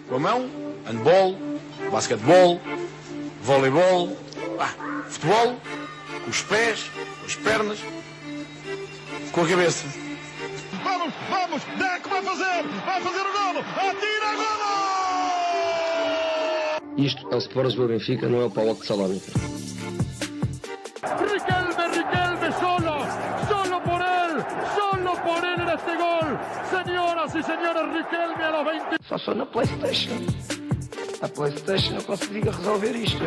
Com a mão, handball, basquetebol, voleibol, futebol, com os pés, com as pernas, com a cabeça. Vamos, Deco vai fazer o golo, atira, golo! Isto é o Sport do Benfica, não é o PAOK de Salónica. Riquelme, solo por él en este gol. Señoras y señores, Riquelme a los 20. Só sou na PlayStation. A PlayStation eu consigo resolver isto.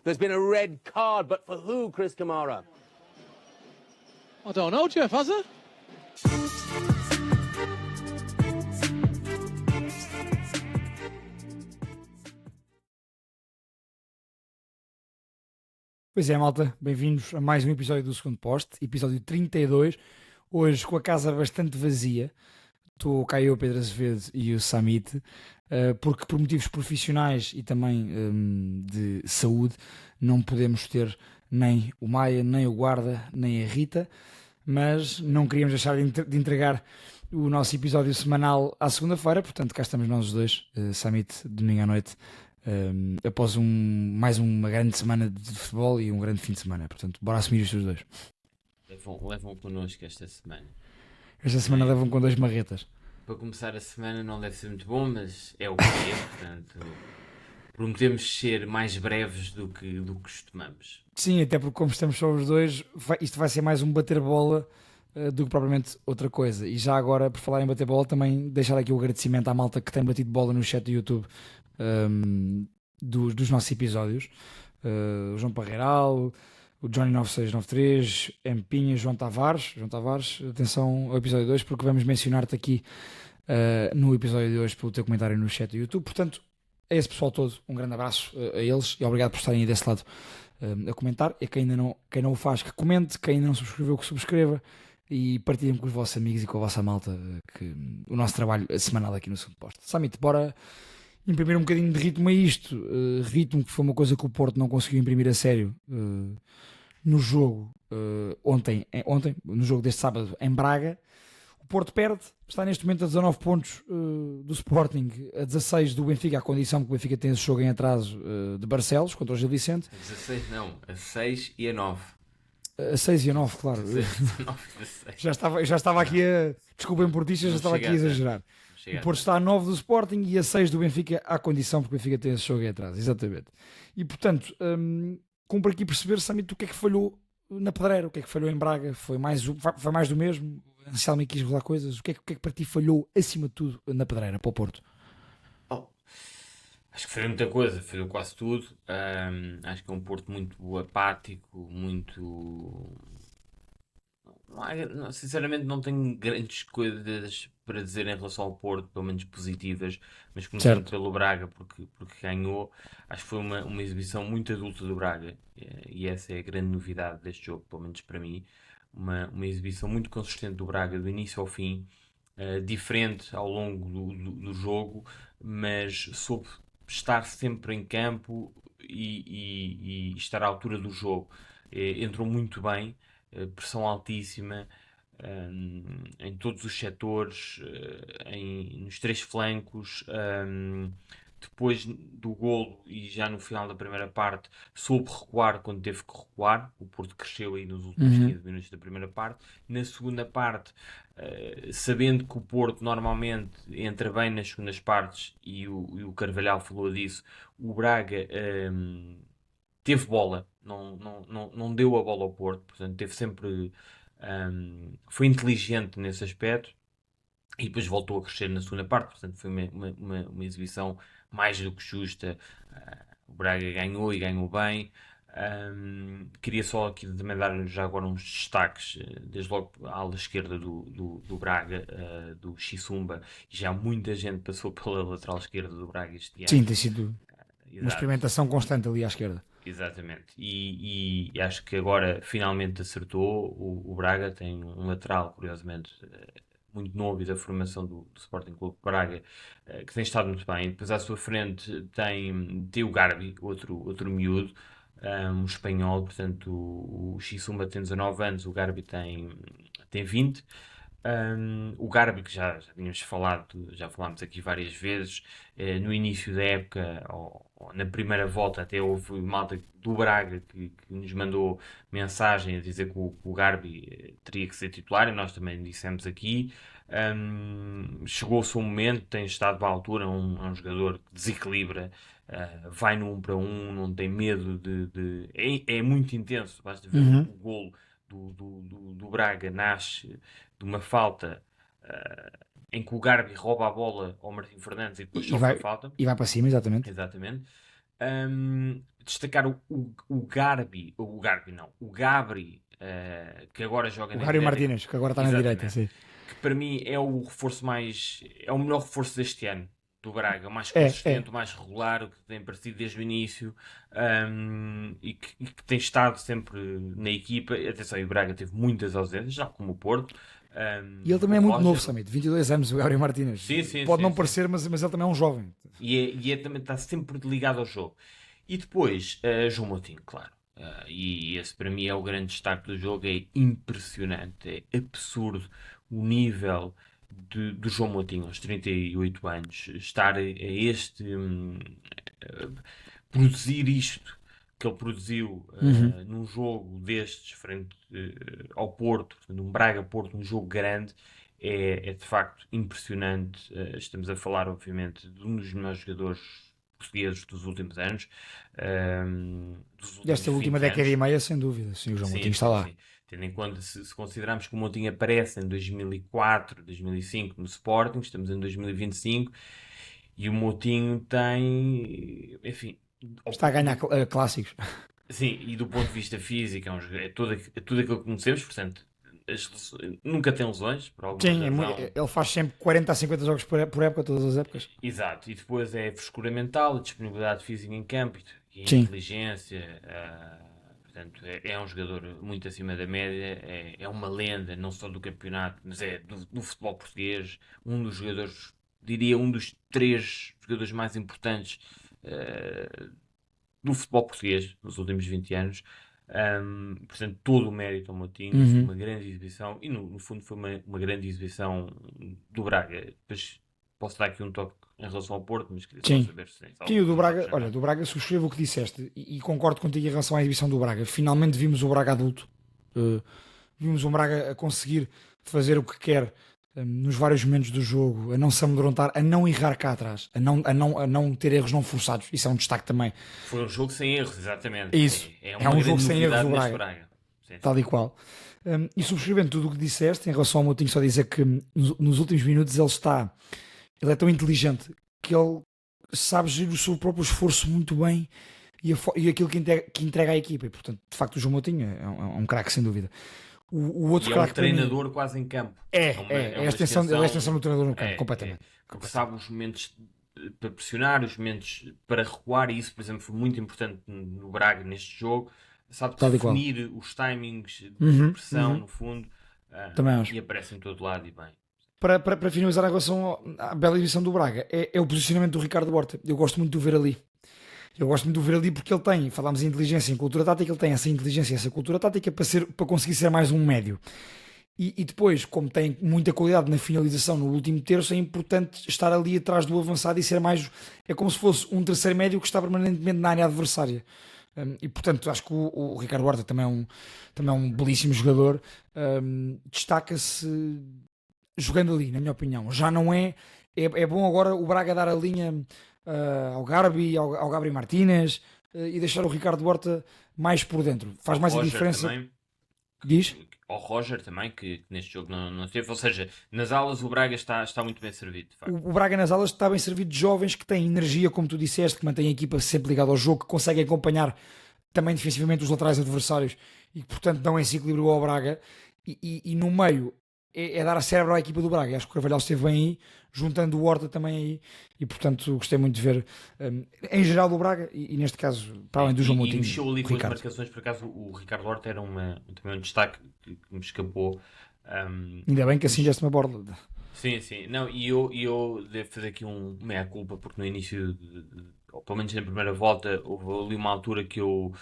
There's been a red card, but for who, Chris Kamara? I don't know, Jeff, has it? Pois é, malta, bem-vindos a mais um episódio do Segundo Poste, episódio 32, hoje com a casa bastante vazia. Estou cá eu, Pedro Azevedo e o Samit, porque por motivos profissionais e também de saúde não podemos ter nem o Maia, nem o Guarda, nem a Rita, mas não queríamos deixar de entregar o nosso episódio semanal à segunda-feira, portanto cá estamos nós os dois, Samit, domingo à noite, após mais uma grande semana de futebol e um grande fim de semana, portanto bora assumir isto os dois. Levam connosco esta semana. Esta semana levam com 2 marretas. Para começar a semana não deve ser muito bom, mas é o que é, portanto prometemos ser mais breves do que costumamos. Sim, até porque como estamos só os dois, isto vai ser mais um bater bola do que propriamente outra coisa. E já agora, por falar em bater bola, também deixar aqui o agradecimento à malta que tem batido bola no chat do YouTube dos nossos episódios. O João Parreiral, o Johnny 9693, M. Pinha, João Tavares, atenção ao episódio 2, porque vamos mencionar-te aqui no episódio de hoje pelo teu comentário no chat do YouTube. Portanto, a esse pessoal todo, um grande abraço a eles e obrigado por estarem aí desse lado a comentar. E quem não o faz, que comente, quem ainda não subscreveu, que subscreva e partilhem com os vossos amigos e com a vossa malta o nosso trabalho semanal aqui no Segundo Posto. Samit, bora imprimir um bocadinho de ritmo a isto, ritmo que foi uma coisa que o Porto não conseguiu imprimir a sério no jogo ontem, no jogo deste sábado em Braga. O Porto perde, está neste momento a 19 pontos do Sporting, a 16 do Benfica, à condição que o Benfica tem esse jogo em atraso de Barcelos contra o Gil Vicente. A 16 não, a 6 e a 9. A 6 e a 9, claro. 19, já estava aqui a... Desculpem portistas, já estava aqui a exagerar. O Porto está a 9 do Sporting e a 6 do Benfica, à condição porque o Benfica tem esse jogo em atraso, exatamente. E portanto, cumpre aqui perceber, Samit, o que é que falhou na pedreira, o que é que falhou em Braga. Foi mais do mesmo? Anselmo quis revelar coisas. O que é que para ti falhou acima de tudo na pedreira para o Porto? Acho que foi muita coisa, falhou quase tudo. Acho que é um Porto muito apático, muito... sinceramente não tenho grandes coisas para dizer em relação ao Porto, pelo menos positivas, mas começando pelo Braga, porque ganhou. Acho que foi uma exibição muito adulta do Braga, e essa é a grande novidade deste jogo, pelo menos para mim. Uma exibição muito consistente do Braga, do início ao fim, diferente ao longo do jogo, mas soube estar sempre em campo e estar à altura do jogo. Entrou muito bem, pressão altíssima em todos os setores, nos 3 flancos. Depois do golo e já no final da primeira parte soube recuar quando teve que recuar. O Porto cresceu aí nos últimos 15 minutos da primeira parte. Na segunda parte, sabendo que o Porto normalmente entra bem nas segundas partes, e o Carvalhal falou disso, o Braga teve bola, não deu a bola ao Porto, portanto teve sempre, foi inteligente nesse aspecto, e depois voltou a crescer na segunda parte. Portanto foi uma exibição mais do que justa. O Braga ganhou e ganhou bem. Queria só aqui também dar já agora uns destaques, desde logo à ala esquerda do Braga, do Xisumba, e já muita gente passou pela lateral esquerda do Braga este ano. Sim, tem sido uma experimentação constante ali à esquerda. Exatamente, e acho que agora finalmente acertou. O Braga tem um lateral, curiosamente, muito novo e da formação do Sporting Clube Braga, que tem estado muito bem. Depois à sua frente tem o Garbi, outro miúdo, um espanhol, portanto o Xisuma tem 19 anos, o Garbi tem 20. O Garbi, que já tínhamos falado, já falámos aqui várias vezes, no início da época, ou na primeira volta, até houve malta do Braga que nos mandou mensagem a dizer que o Garbi teria que ser titular, e nós também dissemos aqui. Chegou o seu momento, tem estado à altura, é um jogador que desequilibra, vai no 1 para 1, não tem medo é muito intenso, basta ver o golo do Braga nasce de uma falta em que o Garbi rouba a bola ao Martim Fernandes e depois sofre a falta. E vai para cima, exatamente. Exatamente. Destacar o Garbi, o Gabri, que agora joga na Gário direita, Martínez, que agora está na direita, sim. que para mim é o reforço é o melhor reforço deste ano do Braga, o mais consistente, o mais regular, o que tem parecido desde o início, e que tem estado sempre na equipa. Atenção, e o Braga teve muitas ausências, já como o Porto. E ele também é muito novo, Samit, 22 anos, o Gário Martínez. Sim, Pode não parecer, mas ele também é um jovem. E também está sempre ligado ao jogo. E depois, João Moutinho, claro. E esse para mim é o grande destaque do jogo, é impressionante, é absurdo o nível do João Moutinho aos 38 anos, estar a produzir isto que ele produziu num jogo destes frente ao Porto, num Braga-Porto, um jogo grande, é de facto impressionante. Estamos a falar, obviamente, de um dos melhores jogadores portugueses dos últimos anos. Desta última década e meia, sem dúvida, sim, o João Moutinho está lá. Sim. Tendo em conta, se considerarmos que o Moutinho aparece em 2004, 2005 no Sporting, estamos em 2025, e o Moutinho tem, enfim... Está a ganhar clássicos. Sim, e do ponto de vista físico, é tudo aquilo que conhecemos, portanto, nunca tem lesões, por alguma razão. Ele faz sempre 40 a 50 jogos por época, todas as épocas. Exato, e depois é a frescura mental, a disponibilidade física em campo, e a inteligência... Portanto, é um jogador muito acima da média, é uma lenda, não só do campeonato, mas é do futebol português, um dos jogadores, diria um dos 3 jogadores mais importantes do futebol português nos últimos 20 anos. Portanto, todo o mérito ao Moutinho, foi uma grande exibição, e no fundo foi uma grande exibição do Braga. Depois posso dar aqui um toque em relação ao Porto, mas queria só saber se Sim, o do Braga, olha, do Braga subscrevo o que disseste e concordo contigo em relação à exibição do Braga. Finalmente vimos o Braga adulto, vimos o Braga a conseguir fazer o que quer nos vários momentos do jogo, a não se amedrontar, a não errar cá atrás, a não ter erros não forçados. Isso é um destaque também. Foi um jogo sem erros, exatamente. Isso, é um jogo sem erros do Braga. Sim. Tal e qual. E subscrevendo tudo o que disseste em relação ao Moutinho, só dizer que nos últimos minutos ele é tão inteligente que ele sabe gerir o seu próprio esforço muito bem e aquilo que entrega à equipa. E, portanto, de facto, o João Moutinho é um craque, sem dúvida. O outro craque, treinador quase em campo. É a extensão do treinador no campo, completamente. Porque sabe os momentos para pressionar, os momentos para recuar, e isso, por exemplo, foi muito importante no Braga neste jogo. Sabe definir os timings de pressão, no fundo, e aparece em todo lado e bem. Para finalizar em relação à bela exibição do Braga, é o posicionamento do Ricardo Horta. Eu gosto muito de o ver ali. Porque ele tem, falámos em inteligência e em cultura tática, ele tem essa inteligência e essa cultura tática para conseguir ser mais um médio. E depois, como tem muita qualidade na finalização no último terço, é importante estar ali atrás do avançado e ser mais... É como se fosse um terceiro médio que está permanentemente na área adversária. E portanto acho que o Ricardo Horta também é um belíssimo jogador. Destaca-se jogando ali, na minha opinião. Já não é bom agora o Braga dar a linha ao Garbi, ao Gabriel Martínez, e deixar o Ricardo Horta mais por dentro. Faz mais a diferença. Também, diz? Ao Roger também, que neste jogo não teve. Ou seja, nas aulas o Braga está muito bem servido. De facto. O Braga nas aulas está bem servido de jovens que têm energia, como tu disseste, que mantêm a equipa sempre ligada ao jogo, que conseguem acompanhar também defensivamente os laterais adversários e que portanto dão esse equilíbrio ao Braga. E no meio é dar a cérebro à equipa do Braga. Acho que o Carvalhal esteve bem aí, juntando o Horta também aí, e portanto gostei muito de ver em geral do Braga e neste caso para além do João Moutinho. E mexeu ali com as marcações, por acaso o Ricardo Horta era também um destaque que me escapou. Ainda bem que assim já se me aborda. Sim, não, e eu devo fazer aqui um meia-culpa, porque no início ou pelo menos na primeira volta, houve ali uma altura que eu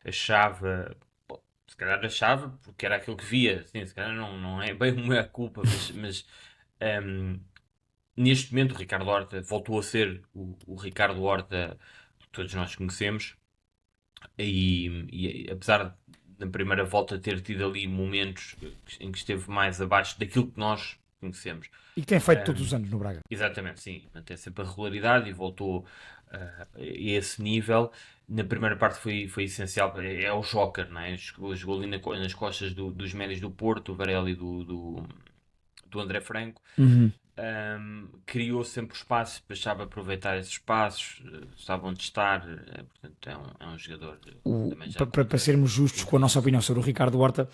achava, bom, se calhar achava, porque era aquilo que via, assim, se calhar não é bem uma culpa, mas neste momento o Ricardo Horta voltou a ser o Ricardo Horta que todos nós conhecemos, e apesar de na primeira volta ter tido ali momentos em que esteve mais abaixo daquilo que nós conhecemos. E que tem feito todos os anos no Braga. Exatamente, sim. Mantém sempre a regularidade e voltou a esse nível. Na primeira parte foi essencial. É o joker, não é? Jogou ali nas costas dos médios do Porto, do Varela e do André Franco. Criou sempre espaço, deixava aproveitar esses espaços, sabe onde estar. Portanto, é um jogador. Também já Para sermos justos com a nossa opinião sobre o Ricardo Horta,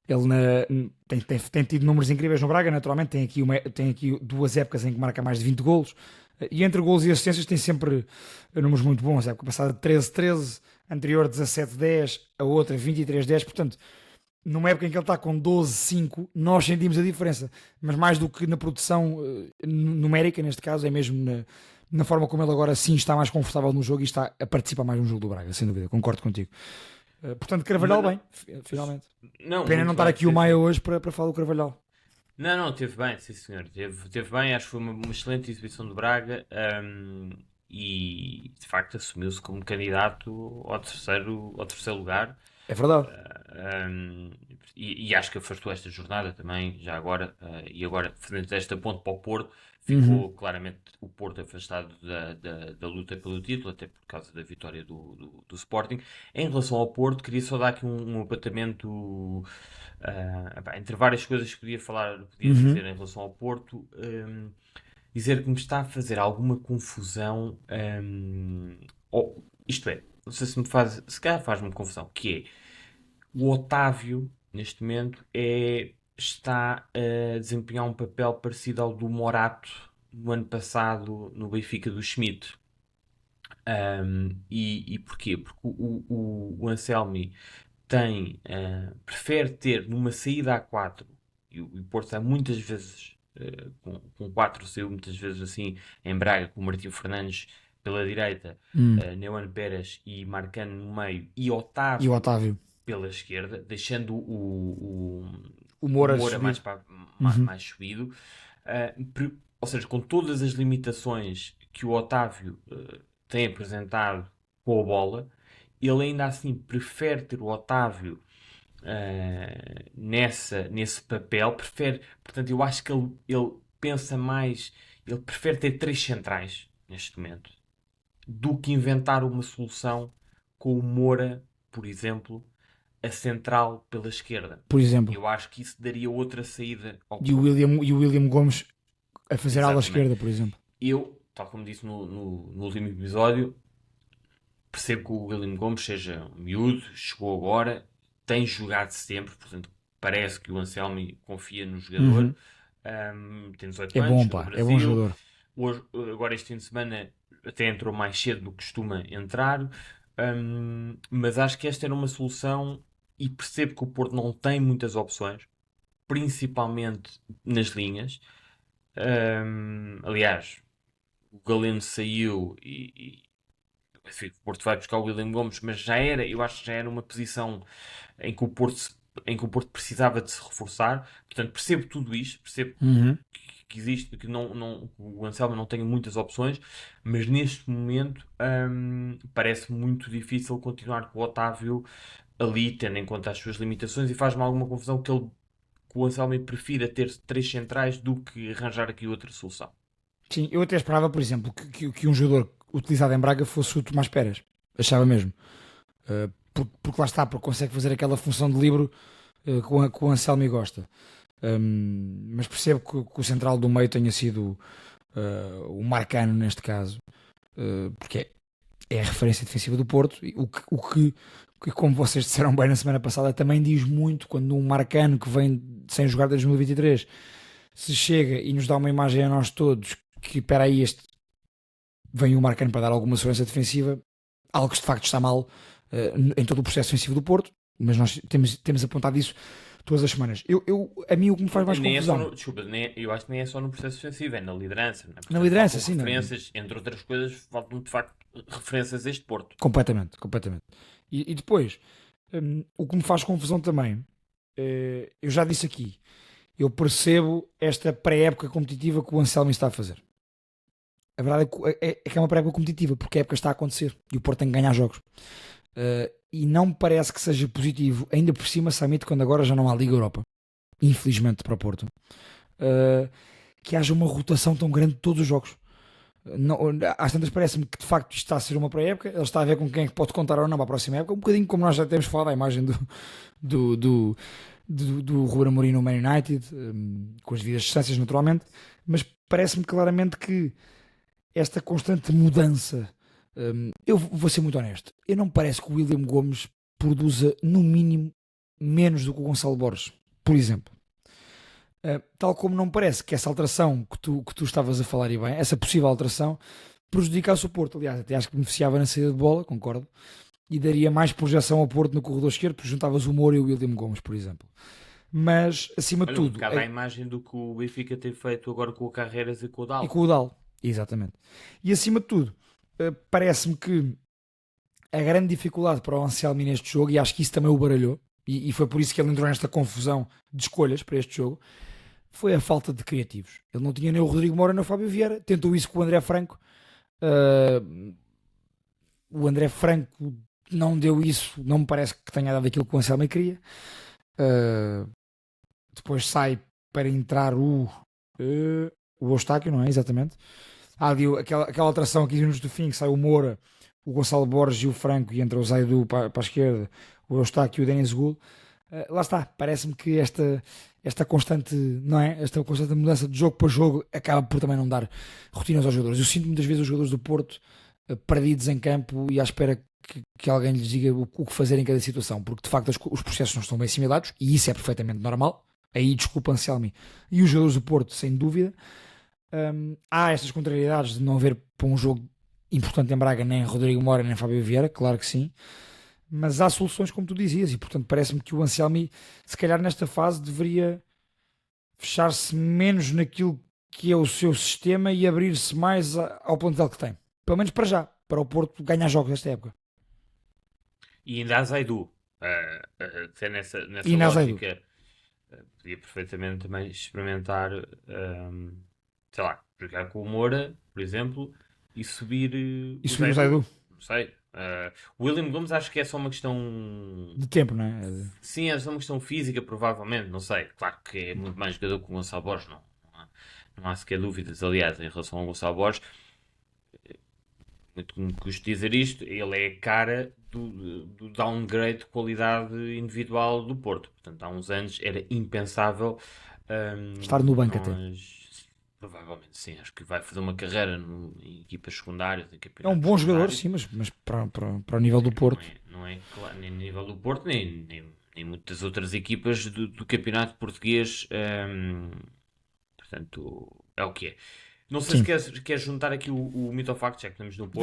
ele tem tido números incríveis no Braga, naturalmente. Tem aqui 2 épocas em que marca mais de 20 golos. E entre golos e assistências tem sempre números muito bons. A época passada 13-13, anterior 17-10, a outra 23-10. Portanto, numa época em que ele está com 12-5, nós sentimos a diferença. Mas mais do que na produção numérica, neste caso, é mesmo na forma como ele agora sim está mais confortável no jogo e está a participar mais no jogo do Braga, sem dúvida. Concordo contigo. Portanto, Carvalhal bem, finalmente. Pena não estar aqui o Maia hoje para falar do Carvalhal. Não, teve bem, sim senhor. Teve bem, acho que foi uma excelente exibição do Braga, e de facto assumiu-se como candidato ao terceiro lugar. É verdade. E acho que afastou esta jornada também, já agora, e agora fazendo esta ponte para o Porto, ficou claramente o Porto afastado da luta pelo título, até por causa da vitória do Sporting. Em relação ao Porto, queria só dar aqui um apontamento, entre várias coisas que podia dizer em relação ao Porto, dizer que me está a fazer alguma confusão, isto é, não sei se calhar faz-me confusão, que é o Otávio, neste momento, está a desempenhar um papel parecido ao do Morato no ano passado no Benfica do Schmidt. E porquê? Porque o Anselmi prefere ter numa saída a 4, e o Porto está muitas vezes com 4, saiu muitas vezes assim em Braga, com o Martinho Fernandes pela direita, Neuan Pérez e Marcano no meio, e Otávio pela esquerda, deixando o Moura mais subido. Ou seja, com todas as limitações que o Otávio tem apresentado com a bola, ele ainda assim prefere ter o Otávio nesse papel. Portanto, eu acho que ele pensa mais, ele prefere ter 3 centrais neste momento do que inventar uma solução com o Moura, por exemplo, a central pela esquerda. Por exemplo. Eu acho que isso daria outra saída ao E o William Gomes a fazer ala esquerda, por exemplo. Eu, tal como disse no último episódio, percebo que o William Gomes seja miúdo, chegou agora, tem jogado sempre, portanto parece que o Anselmi confia no jogador. Tem 18 anos, é bom jogador. Hoje, agora este fim de semana até entrou mais cedo do que costuma entrar, mas acho que esta era uma solução, e percebo que o Porto não tem muitas opções, principalmente nas linhas. Aliás, o Galeno saiu e enfim, o Porto vai buscar o William Gomes, mas eu acho que já era uma posição em que o Porto precisava de se reforçar. Portanto, percebo tudo isto, percebo que existe, que o Anselmo não tem muitas opções, mas neste momento parece muito difícil continuar com o Otávio ali, tendo em conta as suas limitações, e faz-me alguma confusão que o Anselmo prefira ter 3 centrais do que arranjar aqui outra solução. Sim, eu até esperava, por exemplo, que um jogador utilizado em Braga fosse o Tomás Pérez. Achava mesmo. Porque lá está, porque consegue fazer aquela função de livro que o Anselmi gosta. Mas percebo que o central do meio tenha sido o Marcano neste caso, porque é a referência defensiva do Porto, o que, como vocês disseram bem na semana passada, também diz muito quando um Marcano que vem sem jogar desde 2023 se chega e nos dá uma imagem a nós todos que, espera aí, vem o Marcano para dar alguma segurança defensiva, algo que de facto está mal em todo o processo defensivo do Porto, mas nós temos apontado isso todas as semanas. A mim o que me faz mais Nem é só confusão... desculpa, eu acho que nem é só no processo defensivo, é na liderança. Né? Na Portanto, liderança, faltam sim. Não. referências, entre outras coisas, faltam de facto referências a este Porto. Completamente. E depois, o que me faz confusão também, eu já disse aqui, eu percebo esta pré-época competitiva que o Anselmi está a fazer. A verdade é que é uma pré-época competitiva, porque a época está a acontecer e o Porto tem que ganhar jogos. E não me parece que seja positivo, ainda por cima, Samit, quando agora já não há Liga Europa, infelizmente para o Porto, que haja uma rotação tão grande de todos os jogos. Não, às tantas parece-me que de facto isto está a ser uma pré-época, ele está a ver com quem é que pode contar ou não para a próxima época, um bocadinho como nós já temos falado, a imagem do Ruben Amorim no Man United, com as devidas distâncias naturalmente, mas parece-me claramente que esta constante mudança, eu vou ser muito honesto, eu não me parece que o William Gomes produza no mínimo menos do que o Gonçalo Borges, por exemplo. Tal como não me parece que essa alteração que tu estavas a falar, e bem, essa possível alteração prejudicasse o Porto. Aliás, até acho que beneficiava na saída de bola, concordo, e daria mais projeção ao Porto no corredor esquerdo, porque juntavas o Moura e o William Gomes, por exemplo. Mas, acima de tudo... a imagem do que o Benfica tem feito agora com o Carreiras e com o Dal. E com o Dal, exatamente. E acima de tudo, parece-me que a grande dificuldade para o Anselmi neste jogo, e acho que isso também o baralhou, e foi por isso que ele entrou nesta confusão de escolhas para este jogo, foi a falta de criativos. Ele não tinha nem o Rodrigo Moura nem o Fábio Vieira, tentou isso com o André Franco. O André Franco não deu isso, não me parece que tenha dado aquilo que o Anselmi queria. Depois sai para entrar o Eustáquio, não é? Exatamente. Há ali aquela alteração aqui nos do fim, que sai o Moura, o Gonçalo Borges e o Franco, e entra o Zaidu para a esquerda, o Eustáquio e o Denis Gul. Lá está, parece-me que esta constante, não é? Esta constante mudança de jogo para jogo acaba por também não dar rotinas aos jogadores. Eu sinto muitas vezes os jogadores do Porto perdidos em campo e à espera que alguém lhes diga o que fazer em cada situação, porque de facto os processos não estão bem assimilados e isso é perfeitamente normal. Aí desculpa Anselmi e os jogadores do Porto, sem dúvida. Há estas contrariedades de não haver para um jogo importante em Braga nem Rodrigo Moura nem Fábio Vieira, claro que sim. Mas há soluções, como tu dizias, e portanto parece-me que o Anselmi, se calhar nesta fase, deveria fechar-se menos naquilo que é o seu sistema e abrir-se mais ao plantel que tem. Pelo menos para já, para o Porto ganhar jogos nesta época. E ainda há Zaidu. Até nessa E na lógica, podia perfeitamente também experimentar, sei lá, jogar com o Moura, por exemplo, e subir E subir o Zaidu. Não sei. O William Gomes acho que é só uma questão de tempo, não é? Sim, é só uma questão física, provavelmente, não sei. Claro que é muito mais jogador que o Gonçalo Borges, não há sequer dúvidas. Aliás, em relação ao Gonçalo Borges, muito me custa dizer isto, ele é a cara do downgrade de qualidade individual do Porto. Portanto, há uns anos era impensável estar no banco até. Provavelmente sim, acho que vai fazer uma carreira em equipas secundárias. É um bom jogador, sim, mas para o nível do Porto. Não é claro, nem no nível do Porto, nem muitas outras equipas do campeonato português. Portanto, é o que é. Não sei se queres juntar aqui o mito ou facto, já que estamos no Porto.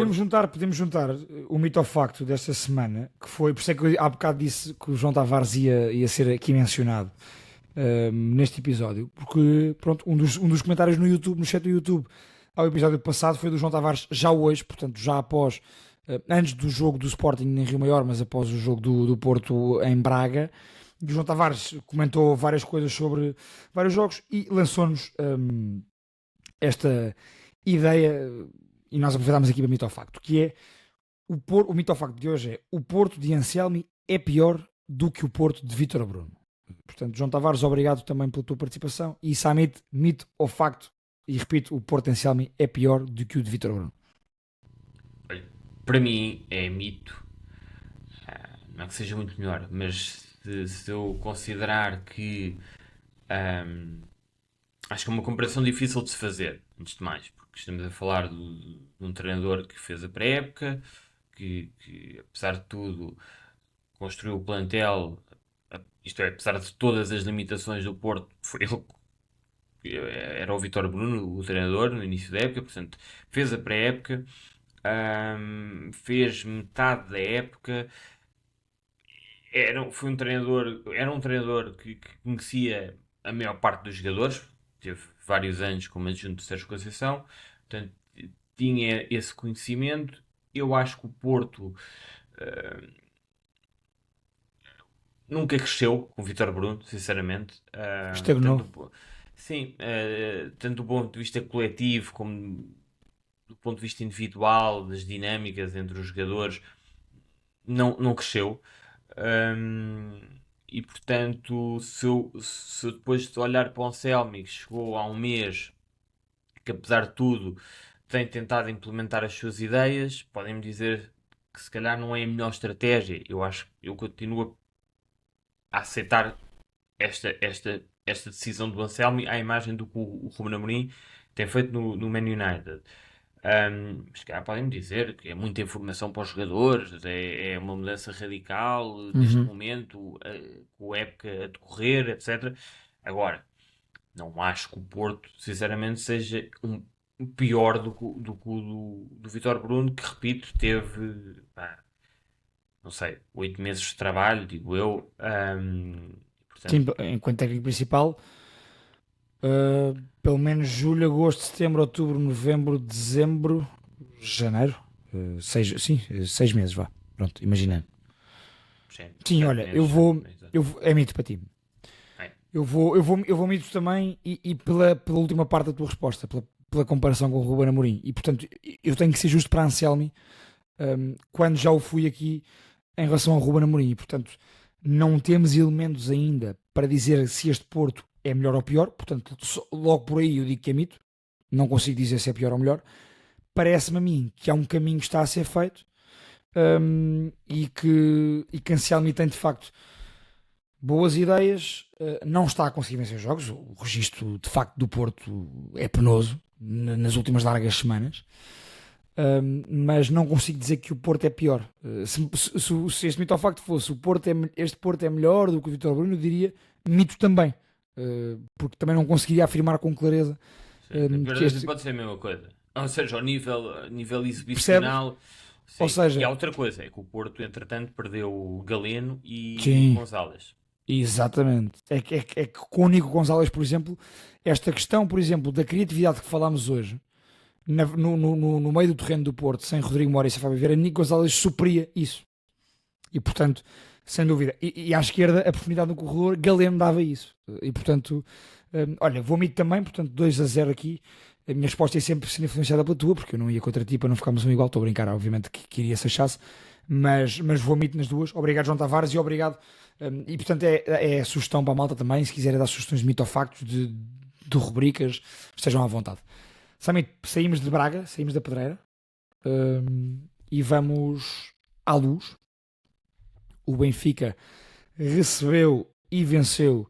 Podemos juntar o mito ou facto desta semana, que foi, por isso é que eu há bocado disse que o João Tavares ia ser aqui mencionado neste episódio, porque pronto, um dos comentários no YouTube, no chat do YouTube, ao episódio passado foi do João Tavares já hoje, portanto já após, antes do jogo do Sporting em Rio Maior, mas após o jogo do Porto em Braga. E o João Tavares comentou várias coisas sobre vários jogos e lançou-nos esta ideia, e nós aproveitamos aqui para o mito ou facto, que é o mito ou facto de hoje é: o Porto de Anselmi é pior do que o Porto de Vítor Bruno. Portanto, João Tavares, obrigado também pela tua participação. E Samit, mito ou facto? E repito, o Porto de Anselmi é pior do que o de Vítor Bruno. Para mim é mito. Não é que seja muito melhor, mas se eu considerar que acho que é uma comparação difícil de se fazer, antes de mais, porque estamos a falar de um treinador que fez a pré-época, que apesar de tudo construiu o plantel, isto é, apesar de todas as limitações do Porto, foi ele, era o Vítor Bruno, o treinador, no início da época, portanto, fez a pré-época, fez metade da época. era um treinador que conhecia a maior parte dos jogadores, teve vários anos como adjunto de Sérgio Conceição, portanto tinha esse conhecimento. Eu acho que o Porto nunca cresceu com o Vítor Bruno, sinceramente. Estagnou. Sim, tanto do ponto de vista coletivo como do ponto de vista individual, das dinâmicas entre os jogadores, não cresceu. E portanto, se eu depois de olhar para o Anselmi, que chegou há um mês, que apesar de tudo tem tentado implementar as suas ideias, podem-me dizer que se calhar não é a melhor estratégia. Eu continuo a aceitar esta decisão do Anselmi à imagem do que o Ruben Amorim tem feito no Man United. Mas calhar podem-me dizer que é muita informação para os jogadores, é uma mudança radical neste momento, com a época a decorrer, etc. Agora, não acho que o Porto, sinceramente, seja pior do que o do Vítor Bruno, que, repito, teve, não sei, 8 meses de trabalho, digo eu. Portanto, Sim, enquanto técnico principal, pelo menos julho, agosto, setembro, outubro, novembro, dezembro, janeiro, 6 meses, vá. Pronto, imaginando. Sim, olha, eu vou. É mito para ti. É. Eu vou mito também e pela última parte da tua resposta, pela comparação com o Ruben Amorim. E portanto, eu tenho que ser justo para Anselmi, quando já o fui aqui em relação ao Ruben Amorim. E portanto, não temos elementos ainda para dizer se este Porto é melhor ou pior. Portanto, logo por aí eu digo que é mito. Não consigo dizer se é pior ou melhor. Parece-me a mim que há um caminho que está a ser feito, e que Anselmi tem de facto boas ideias, não está a conseguir vencer jogos. O registro de facto do Porto é penoso nas últimas largas semanas, mas não consigo dizer que o Porto é pior. Se este mito ao facto fosse este Porto é melhor do que o Vítor Bruno, eu diria mito também, porque também não conseguiria afirmar com clareza. Pode ser a mesma coisa, ou seja, ao nível exibicional. Sim. Ou seja, e há outra coisa, é que o Porto entretanto perdeu o Galeno e sim, o Gonzalez. Exatamente. É que com o Nico Gonzalez, por exemplo, esta questão, por exemplo, da criatividade que falámos hoje, no meio do terreno do Porto, sem Rodrigo Moura e sem Fábio Vieira, Nico Gonzalez supria isso. E portanto, sem dúvida. E à esquerda, a profundidade no corredor, Galeno dava isso. E portanto, olha, vou mito também, portanto 2-0 aqui. A minha resposta é sempre sendo influenciada pela tua, porque eu não ia contra ti para não ficarmos um igual. Estou a brincar, obviamente que iria ser chasse, mas vou mito nas duas. Obrigado, João Tavares, e obrigado. E portanto é sugestão para a malta também, se quiserem dar sugestões de mitofactos, de rubricas, estejam à vontade. Samit, saímos de Braga, saímos da Pedreira, e vamos à Luz. O Benfica recebeu e venceu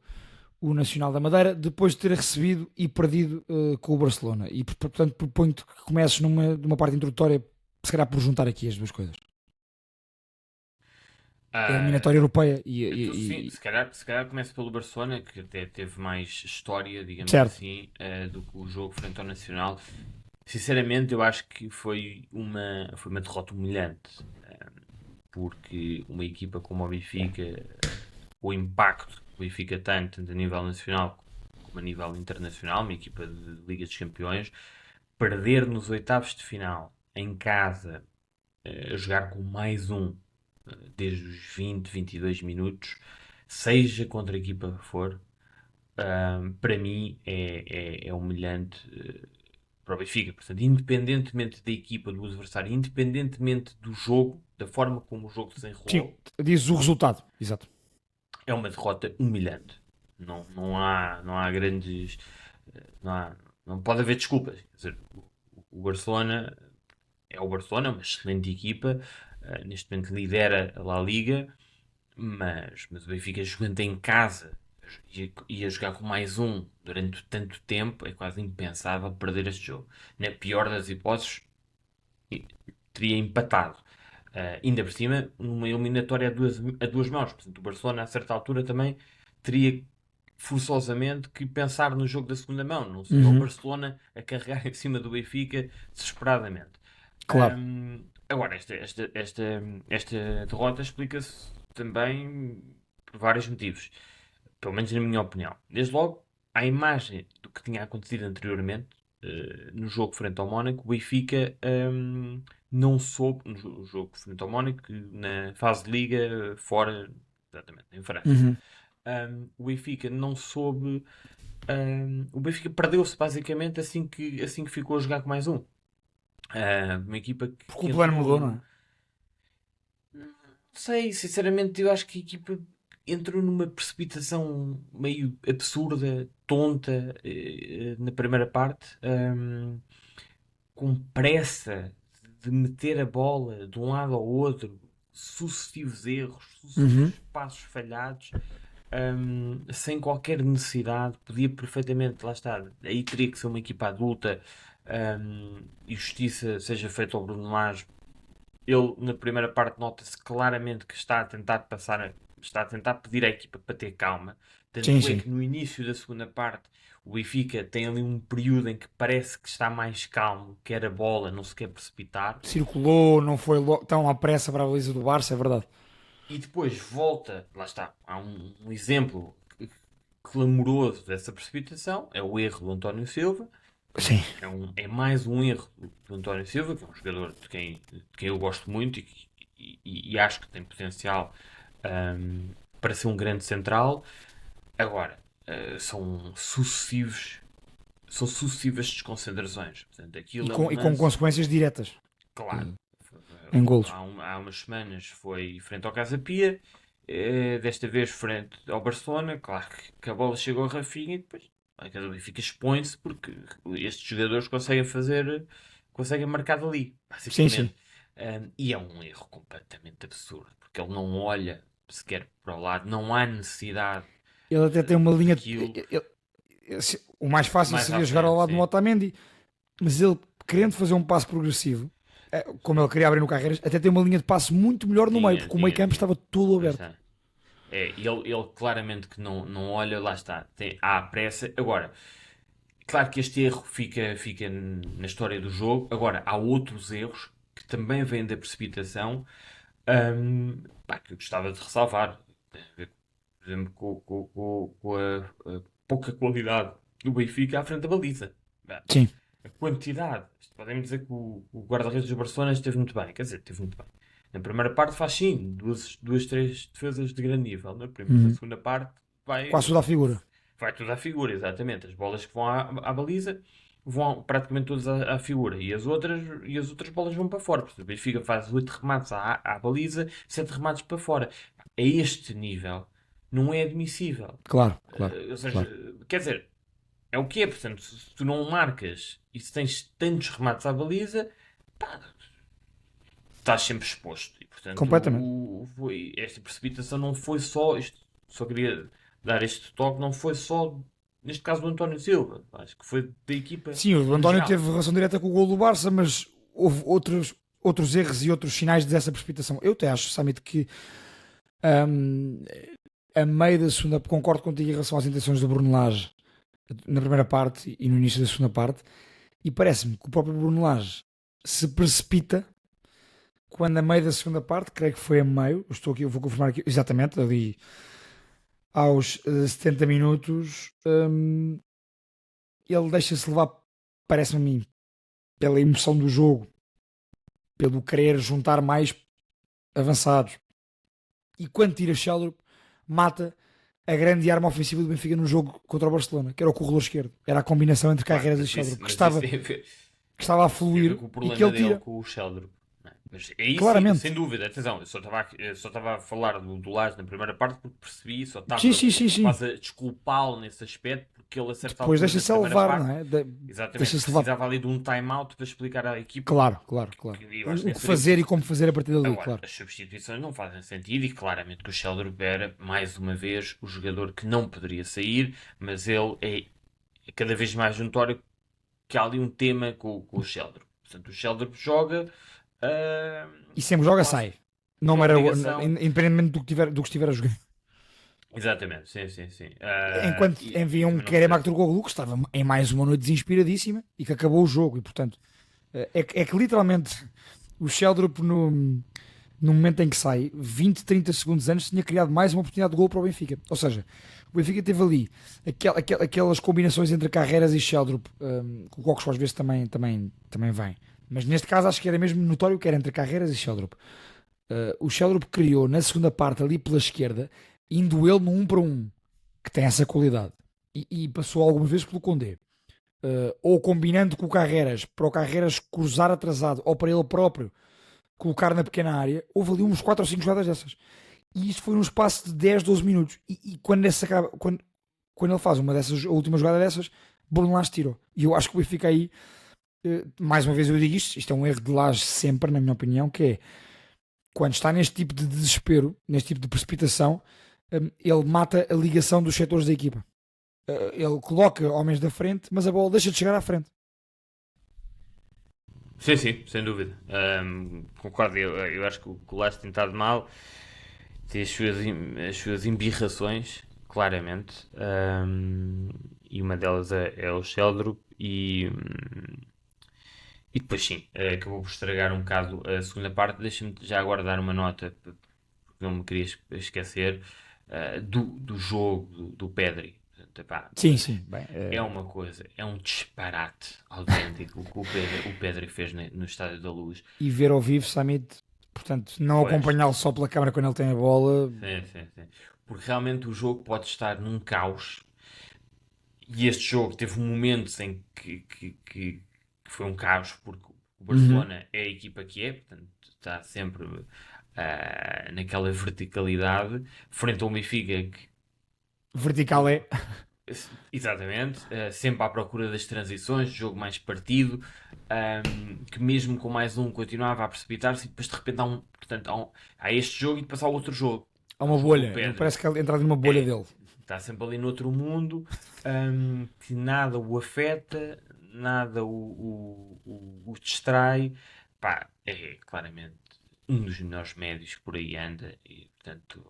o Nacional da Madeira, depois de ter recebido e perdido com o Barcelona. E portanto proponho-te que comeces numa parte introdutória, se calhar por juntar aqui as duas coisas. A eliminatória europeia sim, se calhar começa pelo Barcelona, que até teve mais história, digamos certo, assim, do que o jogo frente ao Nacional. Sinceramente, eu acho que foi uma derrota humilhante, porque uma equipa como o Benfica, o impacto que o Benfica tem, tanto a nível nacional como a nível internacional, uma equipa de Liga dos Campeões, perder nos oitavos de final, em casa, a jogar com mais um, desde os 20, 22 minutos, seja contra a equipa que for, para mim é humilhante para o Benfica. Portanto, independentemente da equipa, do adversário, independentemente do jogo, da forma como o jogo se desenrolou, sim, dizes o resultado, exato. É uma derrota humilhante. Não há grandes... Não pode haver desculpas. Quer dizer, o Barcelona é o Barcelona, uma excelente equipa, neste momento lidera a La Liga, mas o Benfica, jogando em casa e a jogar com mais um durante tanto tempo, é quase impensável perder este jogo. Na pior das hipóteses, teria empatado. Ainda por cima, numa eliminatória a duas mãos. Portanto, o Barcelona, a certa altura, também teria forçosamente que pensar no jogo da segunda mão. Não seria o Barcelona a carregar em cima do Benfica desesperadamente. Claro. Agora, esta derrota explica-se também por vários motivos, pelo menos na minha opinião. Desde logo, à imagem do que tinha acontecido anteriormente, no jogo frente ao Mónaco, o Benfica não soube, no jogo frente ao Mónaco, na fase de Liga, fora, exatamente, em França. O Benfica não soube. O Benfica perdeu-se basicamente assim que ficou a jogar com mais um. Uma equipa que. Porque o plano mudou, não é? Não sei, sinceramente, eu acho que a equipa entrou numa precipitação meio absurda, tonta, na primeira parte, com pressa de meter a bola de um lado ao outro, sucessivos erros, sucessivos passos falhados, sem qualquer necessidade. Podia perfeitamente, lá está, aí teria que ser uma equipa adulta, e justiça seja feita ao Bruno Lage. Ele, na primeira parte, nota-se claramente que está a tentar pedir à equipa para ter calma. Tanto Sim, é sim. que no início da segunda parte, o Benfica tem ali um período em que parece que está mais calmo, quer a bola, não se quer precipitar. Circulou, não foi tão à pressa para a baliza do Barça, é verdade. E depois volta, lá está, há um exemplo clamoroso dessa precipitação, é o erro do António Silva. Sim. É mais um erro do António Silva, que é um jogador de quem eu gosto muito e acho que tem potencial para ser um grande central. Agora, são sucessivas desconcentrações. Portanto, aquilo E com consequências diretas. claro. Em golos. Há umas semanas foi frente ao Casa Pia, desta vez frente ao Barcelona. Claro que a bola chegou a Rafinha e depois o Benfica expõe-se porque estes jogadores conseguem marcar dali, basicamente. Sim. E é um erro completamente absurdo, porque ele não olha sequer para o lado, não há necessidade. Ele até tem uma linha. Daquilo. O mais fácil Mais seria à jogar ao frente, lado do sim. Otamendi, mas ele, querendo fazer um passo progressivo, como ele queria abrir no Carreiras, até tem uma linha de passe muito melhor no meio, porque o meio campo estava todo aberto. Ele claramente que não olha, lá está, há pressa. Agora, claro que este erro fica na história do jogo. Agora, há outros erros que também vêm da precipitação, que eu gostava de ressalvar. Tem a ver, por exemplo, com a pouca qualidade do Benfica à frente da baliza. Sim. A quantidade. Podemos dizer que o guarda-redes do Barcelona esteve muito bem. Quer dizer, esteve muito bem. Na primeira parte faz sim, três defesas de grande nível. Na segunda parte Quase tudo à figura. vai tudo à figura, exatamente. As bolas que vão à baliza vão praticamente todas à figura. E as outras bolas vão para fora. Portanto, o Benfica faz 8 remates à baliza, 7 remates para fora. A este nível não é admissível. Claro. Ou seja, quer dizer, é o que é. Portanto, se tu não marcas e se tens tantos remates à baliza, estás sempre exposto. E, portanto, Completamente. Esta precipitação não foi só. Só queria dar este toque, não foi só, neste caso, do António Silva. Acho que foi da equipa. Sim, o António geral. teve relação direta com o gol do Barça, mas houve outros erros e outros sinais dessa precipitação. Eu até acho, Samit, que a meio da segunda, concordo contigo em relação às intenções do Bruno Lage na primeira parte e no início da segunda parte, e parece-me que o próprio Bruno Lage se precipita quando a meio da segunda parte, creio que foi a meio, eu vou confirmar aqui, exatamente, ali aos 70 minutos, ele deixa-se levar, parece-me a mim, pela emoção do jogo, pelo querer juntar mais avançados, e quando tira Sheldon, mata a grande arma ofensiva do Benfica no jogo contra o Barcelona, que era o corredor esquerdo, era a combinação entre Carreiras e Sheldon, que estava a fluir, o e problema que ele dele tira. com o Sheldon. Mas é isso, Claramente. sem dúvida, atenção, eu só estava a falar do Lage na primeira parte porque percebi, só estava Sim. quase a desculpá-lo nesse aspecto, porque ele acerta Depois altura deixa-se na primeira levar, parte. não é? Exatamente, Deixa-se levar. precisava ali de um time-out para explicar à equipa Claro. E eu acho O que fazer e como fazer a partir dali, Agora, claro. as substituições não fazem sentido e claramente que o Sheldon era, mais uma vez, o jogador que não poderia sair, mas ele é cada vez mais notório que há ali um tema com o Sheldon. Portanto, o Sheldon joga... E sempre joga, quase sai. Não uma era, obrigação. independentemente do que estiver a jogar. Exatamente, sim. Enquanto enviam um Kerem Aktürkoğlu, que estava em mais uma noite desinspiradíssima e que acabou o jogo. E portanto, é que literalmente o Sheldon no momento em que sai, 20, 30 segundos antes, tinha criado mais uma oportunidade de gol para o Benfica. Ou seja, o Benfica teve ali aquelas combinações entre Carreras e Sheldrup, que o Cocos às vezes também vem. Mas neste caso acho que era mesmo notório que era entre Carreras e Sheldrup. O Sheldrup criou na segunda parte ali pela esquerda, indo ele no 1 para 1, que tem essa qualidade. E passou algumas vezes pelo Condé. Ou combinando com o Carreras, para o Carreras cruzar atrasado, ou para ele próprio colocar na pequena área. Houve ali uns 4 ou 5 jogadas dessas. E isto foi num espaço de 10, 12 minutos. E quando ele faz uma dessas, a última jogada dessas, Bruno Lage tirou. E eu acho que o Benfica aí, mais uma vez eu digo isto é um erro de Lage sempre, na minha opinião, que é, quando está neste tipo de desespero, neste tipo de precipitação, ele mata a ligação dos setores da equipa. Ele coloca homens da frente, mas a bola deixa de chegar à frente. Sim, sim, sem dúvida. Concordo, eu acho que o Lage tem estado mal, tem as suas embirrações, claramente. E uma delas é o Sheldrup. E depois, sim, acabou por estragar um bocado a segunda parte. Deixa-me já agora dar uma nota, porque não me queria esquecer, do jogo do Pedri. Portanto, epá, Sim. Bem, é uma coisa, é um disparate autêntico o que o Pedri fez no Estádio da Luz. E ver ao vivo, Samit, portanto, não Pois. acompanhá-lo só pela câmara quando ele tem a bola. Sim. Porque realmente o jogo pode estar num caos. E este jogo teve momentos em que foi um caos, porque o Barcelona é a equipa que é, portanto está sempre naquela verticalidade, frente a um Benfica que, Vertical é. exatamente, sempre à procura das transições, jogo mais partido, que mesmo com mais um continuava a precipitar-se e depois de repente há este jogo e depois há outro jogo. Há uma O jogo bolha. do Pedri. Parece que ele entra numa bolha É. dele. Está sempre ali noutro mundo, que nada o afeta, nada o distrai. Pá, é claramente um dos melhores médios que por aí anda e, portanto,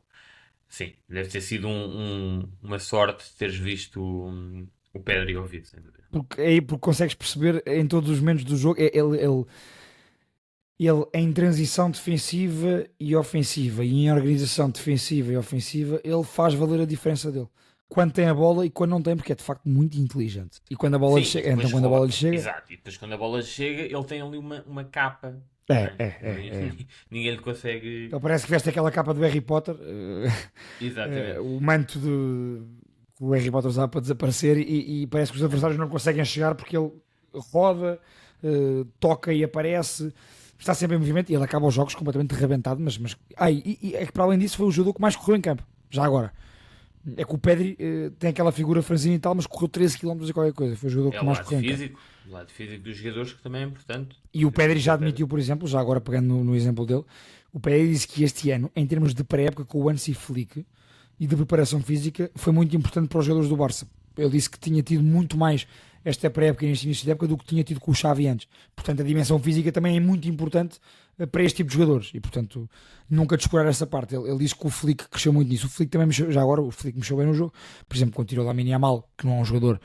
sim, deve ter sido uma sorte teres visto o Pedri ao vivo, sem dúvida. Porque consegues perceber em todos os momentos do jogo, ele em transição defensiva e ofensiva, e em organização defensiva e ofensiva, ele faz valer a diferença dele. Quando tem a bola e quando não tem, porque é de facto muito inteligente. E quando a bola lhe Sim, chega, depois então quando a bola lhe chega, exato, e depois quando a bola chega, ele tem ali uma capa. É. Ninguém lhe consegue. ele parece que veste aquela capa do Harry Potter, Exatamente. o manto que o Harry Potter usava para desaparecer, e parece que os adversários não conseguem chegar porque ele roda, toca e aparece, está sempre em movimento e ele acaba os jogos completamente arrebentado. E é que para além disso foi o jogador que mais correu em campo, já agora. É que o Pedri tem aquela figura franzina e tal, mas correu 13 km e qualquer coisa. Foi o jogador É que o mais lado correu em campo. físico, o lado físico dos jogadores que também é importante. E o Pedri já admitiu, por exemplo, já agora pegando no exemplo dele, o Pedri disse que este ano, em termos de pré-época com o Hansi Flick e de preparação física, foi muito importante para os jogadores do Barça. Ele disse que tinha tido muito mais esta pré-época e neste início de época do que tinha tido com o Xavi antes. Portanto, a dimensão física também é muito importante para este tipo de jogadores e, portanto, nunca descurar essa parte. Ele disse que o Flick cresceu muito nisso. O Flick também mexeu, já agora, o Flick mexeu bem no jogo. Por exemplo, quando tirou Lamine Yamal, que não é um jogador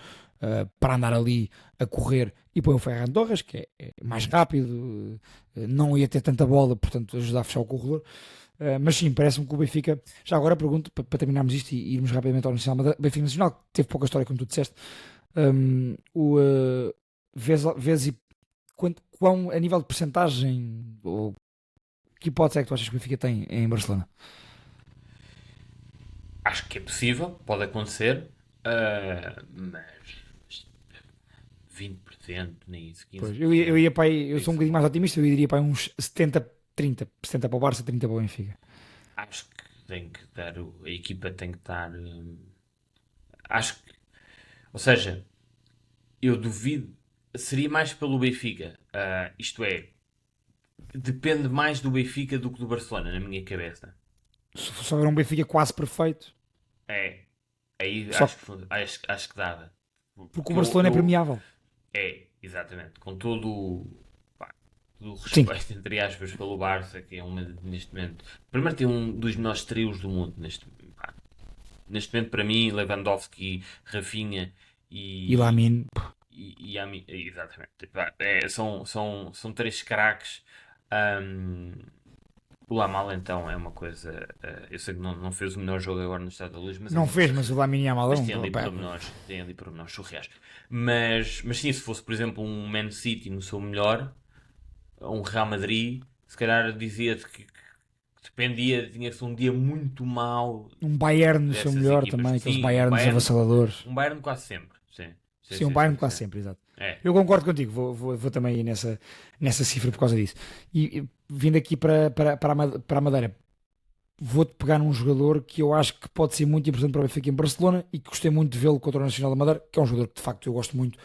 para andar ali a correr, e põe o Ferran Torres, que é mais rápido, não ia ter tanta bola, portanto, ajudar a fechar o corredor. Mas sim, parece-me que o Benfica, já agora pergunto, para terminarmos isto e irmos rapidamente ao Nacional, mas o Benfica Nacional, que teve pouca história, como tu disseste, vês quão, a nível de percentagem, ou que hipótese é que tu achas que o Benfica tem em Barcelona? Acho que é possível, pode acontecer, mas 20%, nem isso, 15%. Pois, eu ia para aí, eu sou um bocadinho mais otimista, eu iria para aí uns 70-30, 70 para o Barça, 30 para o Benfica. Acho que tem que dar, a equipa tem que estar, acho que, ou seja, eu duvido, seria mais pelo Benfica, isto é, depende mais do Benfica do que do Barcelona, na minha cabeça. Se houver um Benfica quase perfeito, Aí Só- acho que dava. porque o Barcelona é premiável. Exatamente, com todo o Sim. respeito, entre aspas, pelo Barça, que é neste momento, primeiro tem um dos melhores trios do mundo, neste momento para mim, Lewandowski, Rafinha E Lamine, exatamente, são três craques, O Lamal então é uma coisa. Eu sei que não fez o melhor jogo agora no Estádio da Luz, mas Não fez, mas o Lamine Yamal é mas um... tem ali pormenores surreais. Mas sim, se fosse, por exemplo, um Man City no seu melhor, ou um Real Madrid, se calhar dizia-te que dependia, tinha que ser um dia muito mau Um Bayern no seu dessas melhor equipas. também, aqueles Sim, Bayerns avassaladores. um Bayern quase sempre. Sim, um Bayern quase sempre, exato. É. Eu concordo contigo, vou também ir nessa cifra por causa disso. E vindo aqui para a Madeira, vou-te pegar num jogador que eu acho que pode ser muito importante para o Benfica em Barcelona e que gostei muito de vê-lo contra o Nacional da Madeira, que é um jogador que de facto eu gosto muito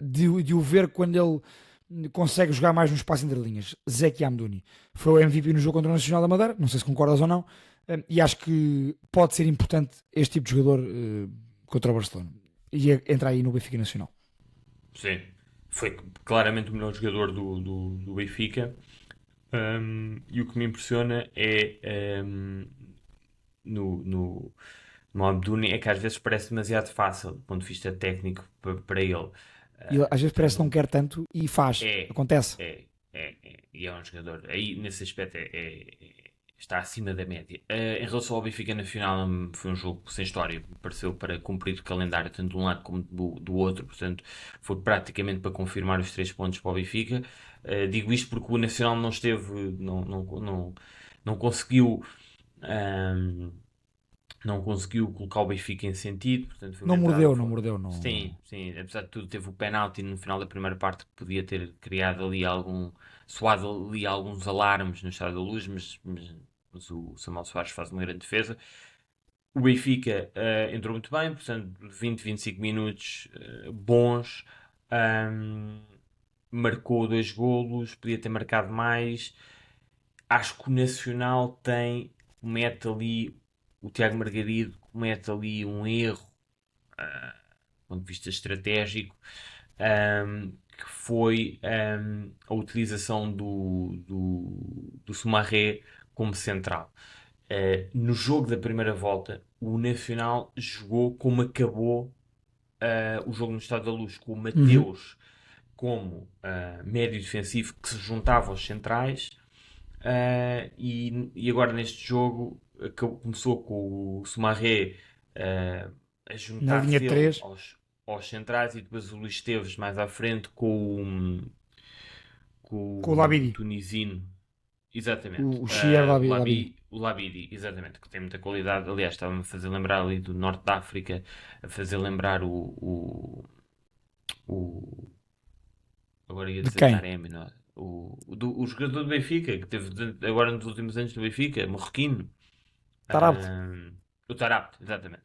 de o ver quando ele consegue jogar mais no espaço entre linhas. Zeki Amdouni foi o MVP no jogo contra o Nacional da Madeira, não sei se concordas ou não, e acho que pode ser importante este tipo de jogador contra o Barcelona e entrar aí no Benfica Nacional. Sim, foi claramente o melhor jogador do Benfica. E o que me impressiona é no Amdouni é que às vezes parece demasiado fácil do ponto de vista técnico para ele. E às vezes parece que não quer tanto e faz, acontece. E é um jogador, aí nesse aspecto está acima da média. Em relação ao Benfica na final, foi um jogo sem história, me pareceu para cumprir o calendário tanto de um lado como do outro, portanto foi praticamente para confirmar os 3 pontos para o Benfica. Digo isto porque o Nacional não esteve, não conseguiu. Não conseguiu colocar o Benfica em sentido, portanto foi Não tentado, mordeu. Não. Sim, apesar de tudo teve o penalti no final da primeira parte que podia ter criado ali soado ali alguns alarmes no Estádio da Luz, mas o Samuel Soares faz uma grande defesa. O Benfica entrou muito bem, portanto 20-25 minutos bons, marcou 2 golos, podia ter marcado mais. Acho que o Nacional comete ali, o Tiago Margarido comete ali um erro do ponto de vista estratégico, que foi a utilização do Soumaré como central. No jogo da primeira volta, o Nacional jogou como acabou o jogo no Estádio da Luz, com o Mateus como médio defensivo que se juntava aos centrais. E agora neste jogo começou com o Soumaré a juntar-se aos centrais, e depois o Luís Esteves mais à frente com o Labidi, tunisino, exatamente, o Chier Labidi. O Labidi, exatamente, que tem muita qualidade. Aliás, estava-me a fazer lembrar ali do Norte da África, a fazer lembrar agora ia dizer Taremi, não é? O jogador do Benfica, que teve agora nos últimos anos do Benfica, marroquino. Tarapte. O Tarapte, exatamente.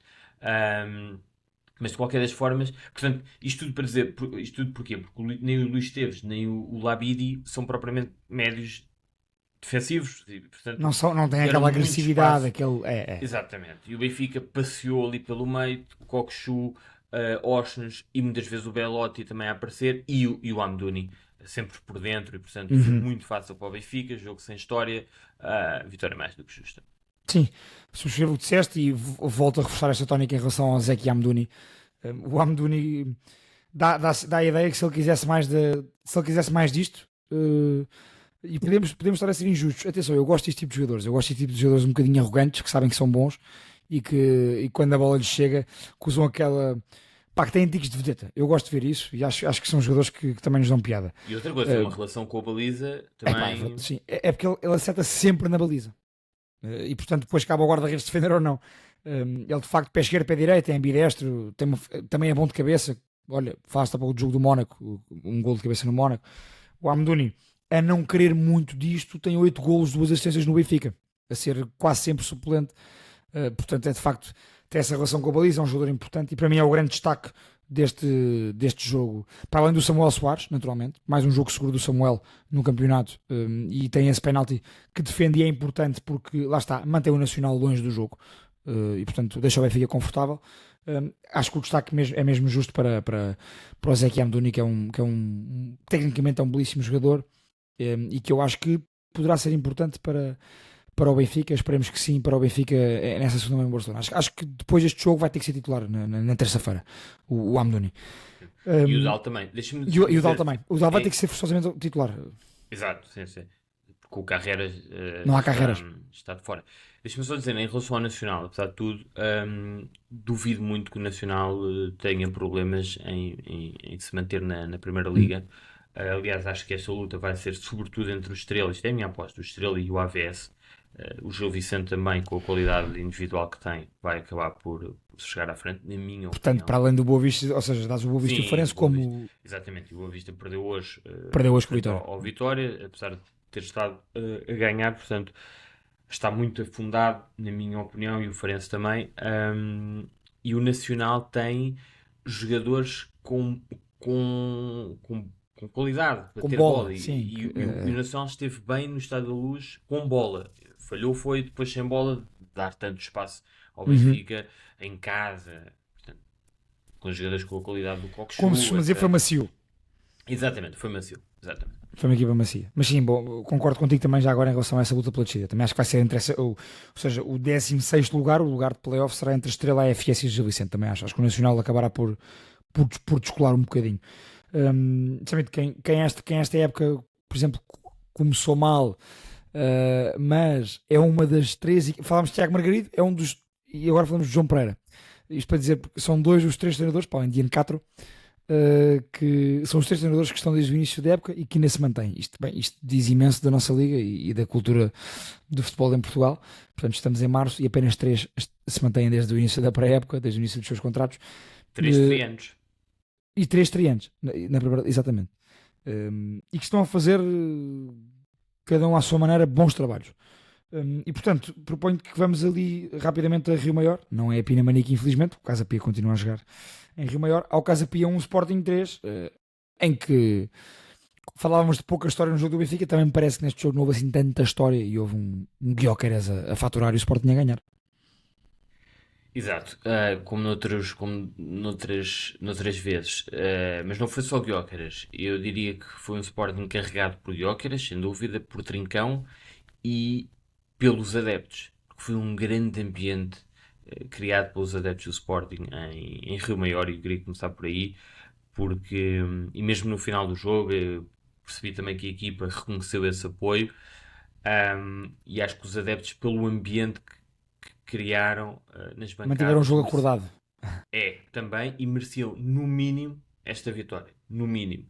Mas de qualquer das formas, portanto, isto tudo para dizer, isto tudo porquê? Porque nem o Luís Esteves, nem o Labidi são propriamente médios defensivos. E, portanto, não tem aquela agressividade. Exatamente. E o Benfica passeou ali pelo meio, o Cockchu, Osnes e muitas vezes o Belotti também a aparecer, e o Amdouni sempre por dentro, e portanto foi muito fácil para o Benfica, jogo sem história, vitória mais do que justa. Sim, subscrevo o que disseste e volto a reforçar esta tónica em relação ao Zeki Amdouni. O Amdouni dá a ideia que se ele quisesse mais disto, e podemos estar a ser injustos. Atenção, eu gosto deste tipo de jogadores, um bocadinho arrogantes, que sabem que são bons e quando a bola lhes chega, que usam aquela... que têm tiques de vedeta. Eu gosto de ver isso e acho que são jogadores que também nos dão piada. E outra coisa, uma relação com a baliza também... Sim, é porque ele acerta sempre na baliza. E portanto depois cabe ao guarda-redes defender ou não. Ele de facto pé esquerdo, pé direito, é ambidestro, também é bom de cabeça. Olha, faz para o jogo do Mónaco, um gol de cabeça no Mónaco. O Amdouni, a não querer muito disto, tem 8 golos, 2 assistências no Benfica, a ser quase sempre suplente. Portanto é de facto, tem essa relação com a baliza, é um jogador importante e para mim é o grande destaque deste jogo, para além do Samuel Soares, naturalmente, mais um jogo seguro do Samuel no campeonato, e tem esse penalti que defende e é importante porque, lá está, mantém o Nacional longe do jogo, e portanto deixa o Benfica confortável. Acho que o destaque é mesmo justo para o Zeki Amdouni, que é um tecnicamente é um belíssimo jogador, e que eu acho que poderá ser importante para o Benfica. Esperemos que sim, para o Benfica nessa segunda mão em Barcelona. Acho que depois deste jogo vai ter que ser titular na terça-feira, o Amdouni. E o Dal também. E o Dal também. O Dal vai ter que ser forçosamente titular. Exato, sim. porque o Carreras Não há Carreras. está de fora. Deixa-me só dizer, em relação ao Nacional, apesar de tudo, duvido muito que o Nacional tenha problemas em se manter na Primeira Liga. Aliás, acho que esta luta vai ser sobretudo entre o Estrela, isto é a minha aposta, o Estrela e o AVS. O Gil Vicente também, com a qualidade individual que tem, vai acabar por chegar à frente, na minha Portanto, opinião. para além do Boa Vista, ou seja, dás o Boa Vista e o Sim, Farense o Boa como... Vista. Exatamente, e o Boa Vista perdeu hoje, Perdeu hoje com o frente Vitória. ao Vitória, apesar de ter estado a ganhar, portanto, está muito afundado, na minha opinião, e o Farense também. E o Nacional tem jogadores com qualidade para Com ter bola, bola. sim, E o Nacional esteve bem no Estádio da Luz com bola. Falhou foi depois sem bola, dar tanto espaço ao Benfica em casa. Portanto, com jogadores com a qualidade do Cockchu. Como se costuma dizer, foi macio. Exatamente, foi macio. Exatamente. Foi uma equipa macia. Mas sim, bom, concordo contigo também já agora em relação a essa luta pela descida. Também acho que vai ser entre ou seja, o 16º lugar, o lugar de playoff será entre a Estrela, a AFS e o Gil Vicente. Também acho. Acho que o Nacional acabará por descolar um bocadinho. Justamente quem esta época, por exemplo, começou mal, mas é uma das três. Falámos de Tiago Margarido, é um dos. E agora falamos de João Pereira. Isto para dizer, porque são dois dos três treinadores, para além de Ian Castro, que são os três treinadores que estão desde o início da época e que ainda se mantêm. Isto diz imenso da nossa liga e da cultura do futebol em Portugal. Portanto, estamos em março e apenas três se mantêm desde o início da pré-época, desde o início dos seus contratos. 3 estreantes. E 3 estreantes, na primeira, exatamente. E que estão a fazer, cada um à sua maneira, bons trabalhos. E portanto, proponho que vamos ali rapidamente a Rio Maior. Não é a Pina Manique, infelizmente, o Casa Pia continua a jogar em Rio Maior. Ao Casa Pia 1 Sporting 3, em que falávamos de pouca história no jogo do Benfica. Também me parece que neste jogo não houve assim tanta história e houve um Gyökeres a faturar e o Sporting a ganhar. Exato, como noutras vezes, mas não foi só Gyökeres. Eu diria que foi um Sporting carregado por Gyökeres, sem dúvida, por Trincão e pelos adeptos, porque foi um grande ambiente criado pelos adeptos do Sporting em Rio Maior, e eu queria começar por aí, porque, e mesmo no final do jogo, eu percebi também que a equipa reconheceu esse apoio, e acho que os adeptos, pelo ambiente que criaram nas bancadas, Mantiveram o jogo acordado. também, e mereciam no mínimo esta vitória, no mínimo.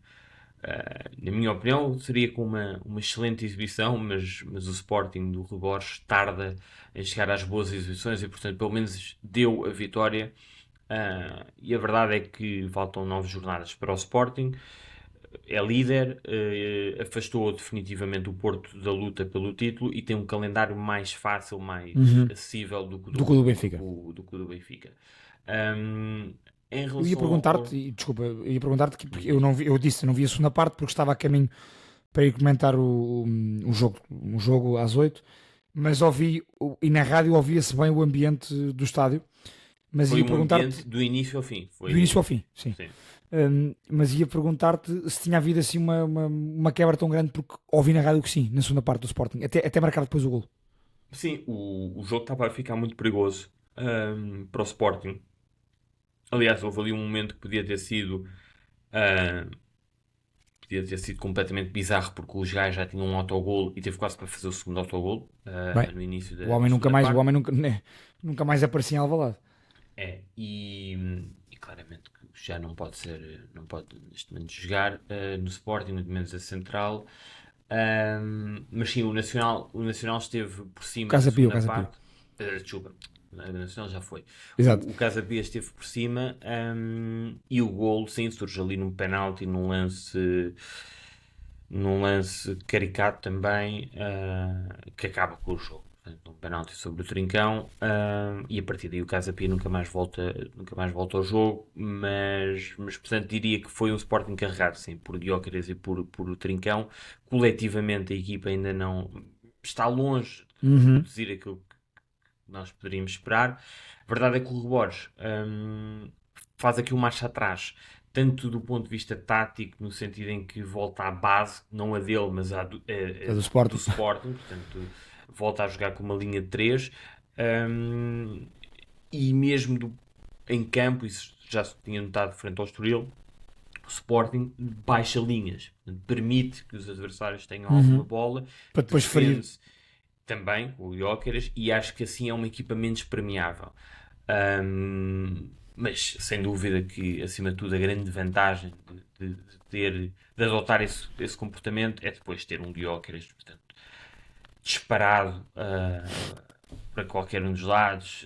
Na minha opinião seria com uma excelente exibição, mas o Sporting do Rui Borges tarda em chegar às boas exibições e portanto pelo menos deu a vitória, e a verdade é que faltam 9 jornadas para o Sporting. É líder, afastou definitivamente o Porto da luta pelo título e tem um calendário mais fácil, mais acessível do que o do Benfica. do que o do Benfica. Em Eu relação ia perguntar-te, e desculpa, porque eu disse, não vi a segunda parte porque estava a caminho para ir comentar um jogo às 8, mas ouvi, e na rádio ouvia-se bem o ambiente do estádio, mas foi ia um perguntar-te... ambiente do início ao fim. Do início ao fim, sim. Mas ia perguntar-te se tinha havido assim uma quebra tão grande, porque ouvi na rádio que sim, na segunda parte do Sporting, até marcar depois o golo. Sim, o jogo estava a ficar muito perigoso para o Sporting. Aliás, houve ali um momento que podia ter sido completamente bizarro, porque os gajos já tinham um autogolo e teve quase para fazer o segundo autogolo no início da O homem nunca mais aparecia em Alvalade. E claramente que já não pode neste momento jogar no Sporting, muito menos a central. Mas sim, o Nacional esteve por cima Casa da Pia, segunda Casa parte. Desculpa, o Nacional já foi. Exato. O Casa Pia esteve por cima, e o golo, sim, surge ali num penalti, num lance caricato também, que acaba com o jogo. Portanto, um penalti sobre o Trincão, e a partir daí o Casa Pia nunca mais volta ao jogo, mas portanto diria que foi um Sporting carregado, sim, por Gyökeres e por Trincão. Coletivamente a equipa ainda não está longe de produzir aquilo que nós poderíamos esperar. A verdade é que o Rui Borges faz aqui uma marcha atrás, tanto do ponto de vista tático, no sentido em que volta à base, não a dele, mas a do Sporting. Portanto, volta a jogar com uma linha de 3, e mesmo em campo, isso já se tinha notado frente ao Estoril, o Sporting baixa linhas, portanto, permite que os adversários tenham alguma bola, Para depois ferir. defende também com o Gyökeres, e acho que assim é uma equipa menos permeável. Mas sem dúvida que, acima de tudo, a grande vantagem de adotar esse comportamento é depois ter um Gyökeres, portanto, disparado para qualquer um dos lados,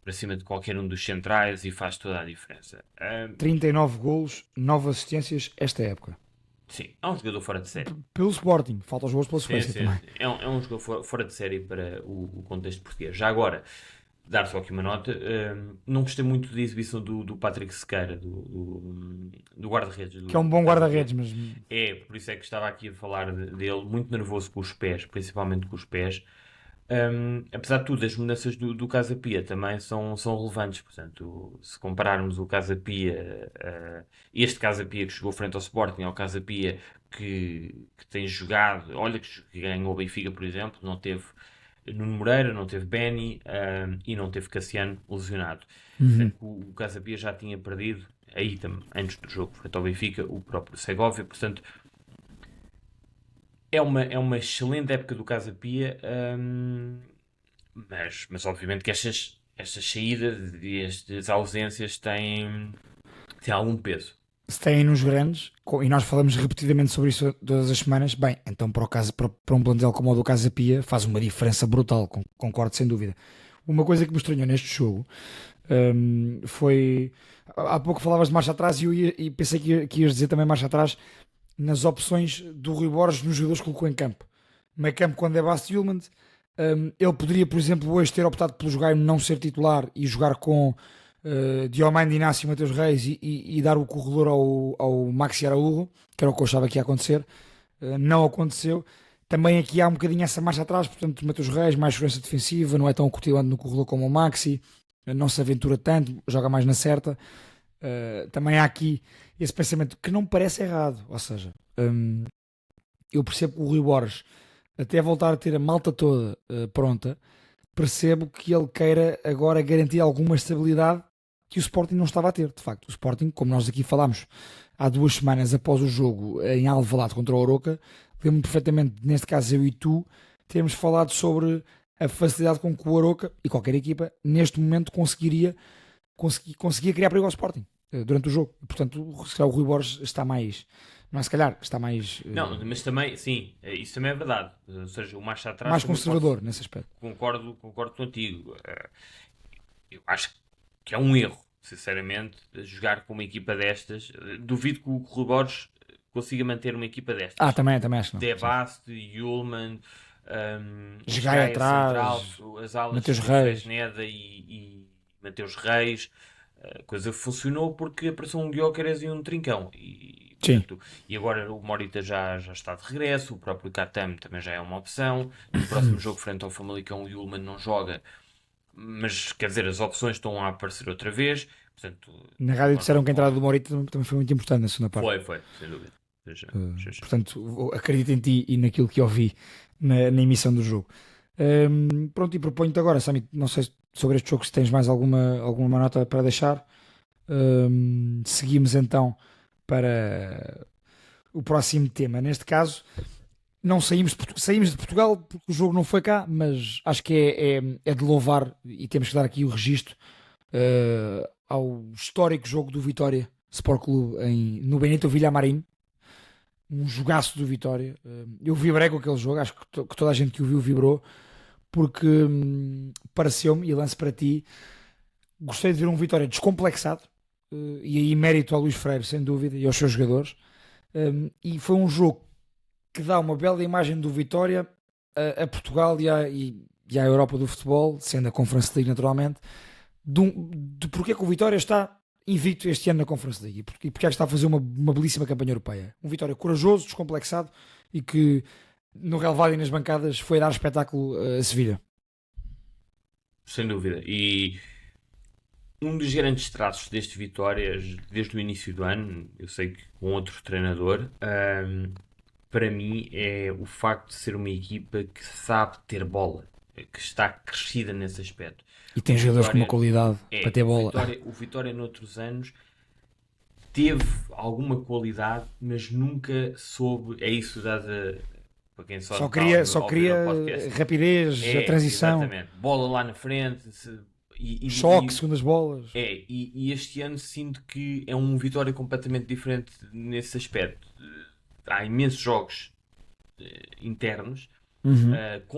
para cima de qualquer um dos centrais, e faz toda a diferença. 39 golos, 9 assistências esta época. Sim, é um jogador fora de série. Pelo Sporting, falta os gols pela Sim, sequência sim, também. sim. É um jogador fora de série para o contexto português. Já agora, dar só aqui uma nota, não gostei muito da exibição do Patrick Sequeira, do guarda-redes. Que é um bom guarda-redes, mas Por isso é que estava aqui a falar dele, muito nervoso com os pés, principalmente com os pés. Apesar de tudo, as mudanças do Casa Pia também são relevantes. Portanto, se compararmos o Casa Pia, este Casa Pia que chegou frente ao Sporting, ao Casa Pia que tem jogado, olha que ganhou o Benfica, por exemplo, não teve Nuno Moreira, não teve Benny, e não teve Cassiano lesionado. Portanto, o Casa Pia já tinha perdido, aí também, antes do jogo frente ao Benfica, o próprio Segovia. Portanto, é uma excelente época do Casa Pia, mas obviamente que estas saídas e estas ausências têm algum peso. se têm nos grandes, e nós falamos repetidamente sobre isso todas as semanas, bem, então para um plantel como o do Casa Pia faz uma diferença brutal, concordo sem dúvida. Uma coisa que me estranhou neste jogo foi, há pouco falavas de marcha atrás e pensei que ias dizer também marcha atrás nas opções do Rui Borges nos jogadores que colocou em campo. Meio campo, quando é Bast Yulman, ele poderia, por exemplo, hoje ter optado pelo jogar não ser titular e jogar com Diomande, Inácio e Mateus Reis e dar o corredor ao Maxi Araújo, que era o que eu achava que ia acontecer. Não aconteceu. Também aqui há um bocadinho essa marcha atrás, portanto, Mateus Reis, mais segurança defensiva, não é tão acutilante no corredor como o Maxi, não se aventura tanto, joga mais na certa. Também há aqui esse pensamento que não me parece errado, ou seja, eu percebo que o Rui Borges, até voltar a ter a malta toda pronta, percebo que ele queira agora garantir alguma estabilidade que o Sporting não estava a ter. De facto, o Sporting, como nós aqui falámos há 2 semanas após o jogo em Alvalade contra o Aroca, lembro-me perfeitamente, neste caso eu e tu, temos falado sobre a facilidade com que o Aroca e qualquer equipa neste momento conseguia criar perigo ao Sporting durante o jogo. Portanto, se calhar o Rui Borges está mais, não é se calhar, está mais Não, mas também, sim, isso também é verdade. Ou seja, o marcha atrás mais também conservador nesse aspecto. concordo contigo. Eu acho que é um erro, sinceramente, jogar com uma equipa destas. Duvido que o Rui Borges consiga manter uma equipa destas. Também acho que não. Devast, Yulman, Gaia atrás, Central, as alas Mateus de Reis. Fresneda e Mateus Reis. A coisa funcionou porque apareceu um Gyökeres e um Trincão. Sim. Portanto, e agora o Morita já está de regresso, o próprio Katam também já é uma opção. No próximo jogo, frente ao Famalicão, o Yulman não joga, mas quer dizer, as opções estão a aparecer outra vez. Portanto, Na rádio disseram que a entrada do Morita também foi muito importante na segunda parte. foi, sem dúvida. Portanto, acredito em ti e naquilo que ouvi na emissão do jogo. Pronto, e proponho-te agora, Sami, não sei sobre este jogo se tens mais alguma nota para deixar. Seguimos então para o próximo tema. Neste caso, não saímos de Portugal porque o jogo não foi cá, mas acho que é de louvar e temos que dar aqui o registro ao histórico jogo do Vitória Sport Clube no Benito Villamarín. Um jogaço do Vitória. Eu vibrei com aquele jogo, acho que toda a gente que o viu vibrou, porque pareceu-me, e lanço para ti, gostei de ver um Vitória descomplexado, e aí mérito ao Luís Freire, sem dúvida, e aos seus jogadores, e foi um jogo que dá uma bela imagem do Vitória a Portugal e à Europa do futebol, sendo a Conference League naturalmente, de porque é que o Vitória está invicto este ano na Conference League e porque é que está a fazer uma belíssima campanha europeia. Um Vitória corajoso, descomplexado e que no relevado e nas bancadas foi dar espetáculo a Sevilha. Sem dúvida. E um dos grandes traços deste Vitória, desde o início do ano, eu sei que com outro treinador, para mim é o facto de ser uma equipa que sabe ter bola, que está crescida nesse aspecto. E tem jogadores com uma qualidade para ter bola. O Vitória noutros anos teve alguma qualidade, mas nunca soube. É isso dado para quem Só está queria, a só ouvir queria o podcast. rapidez, a transição, Exatamente. Bola lá na frente. choque, segundas bolas. E este ano sinto que é um Vitória completamente diferente nesse aspecto. Há imensos jogos internos,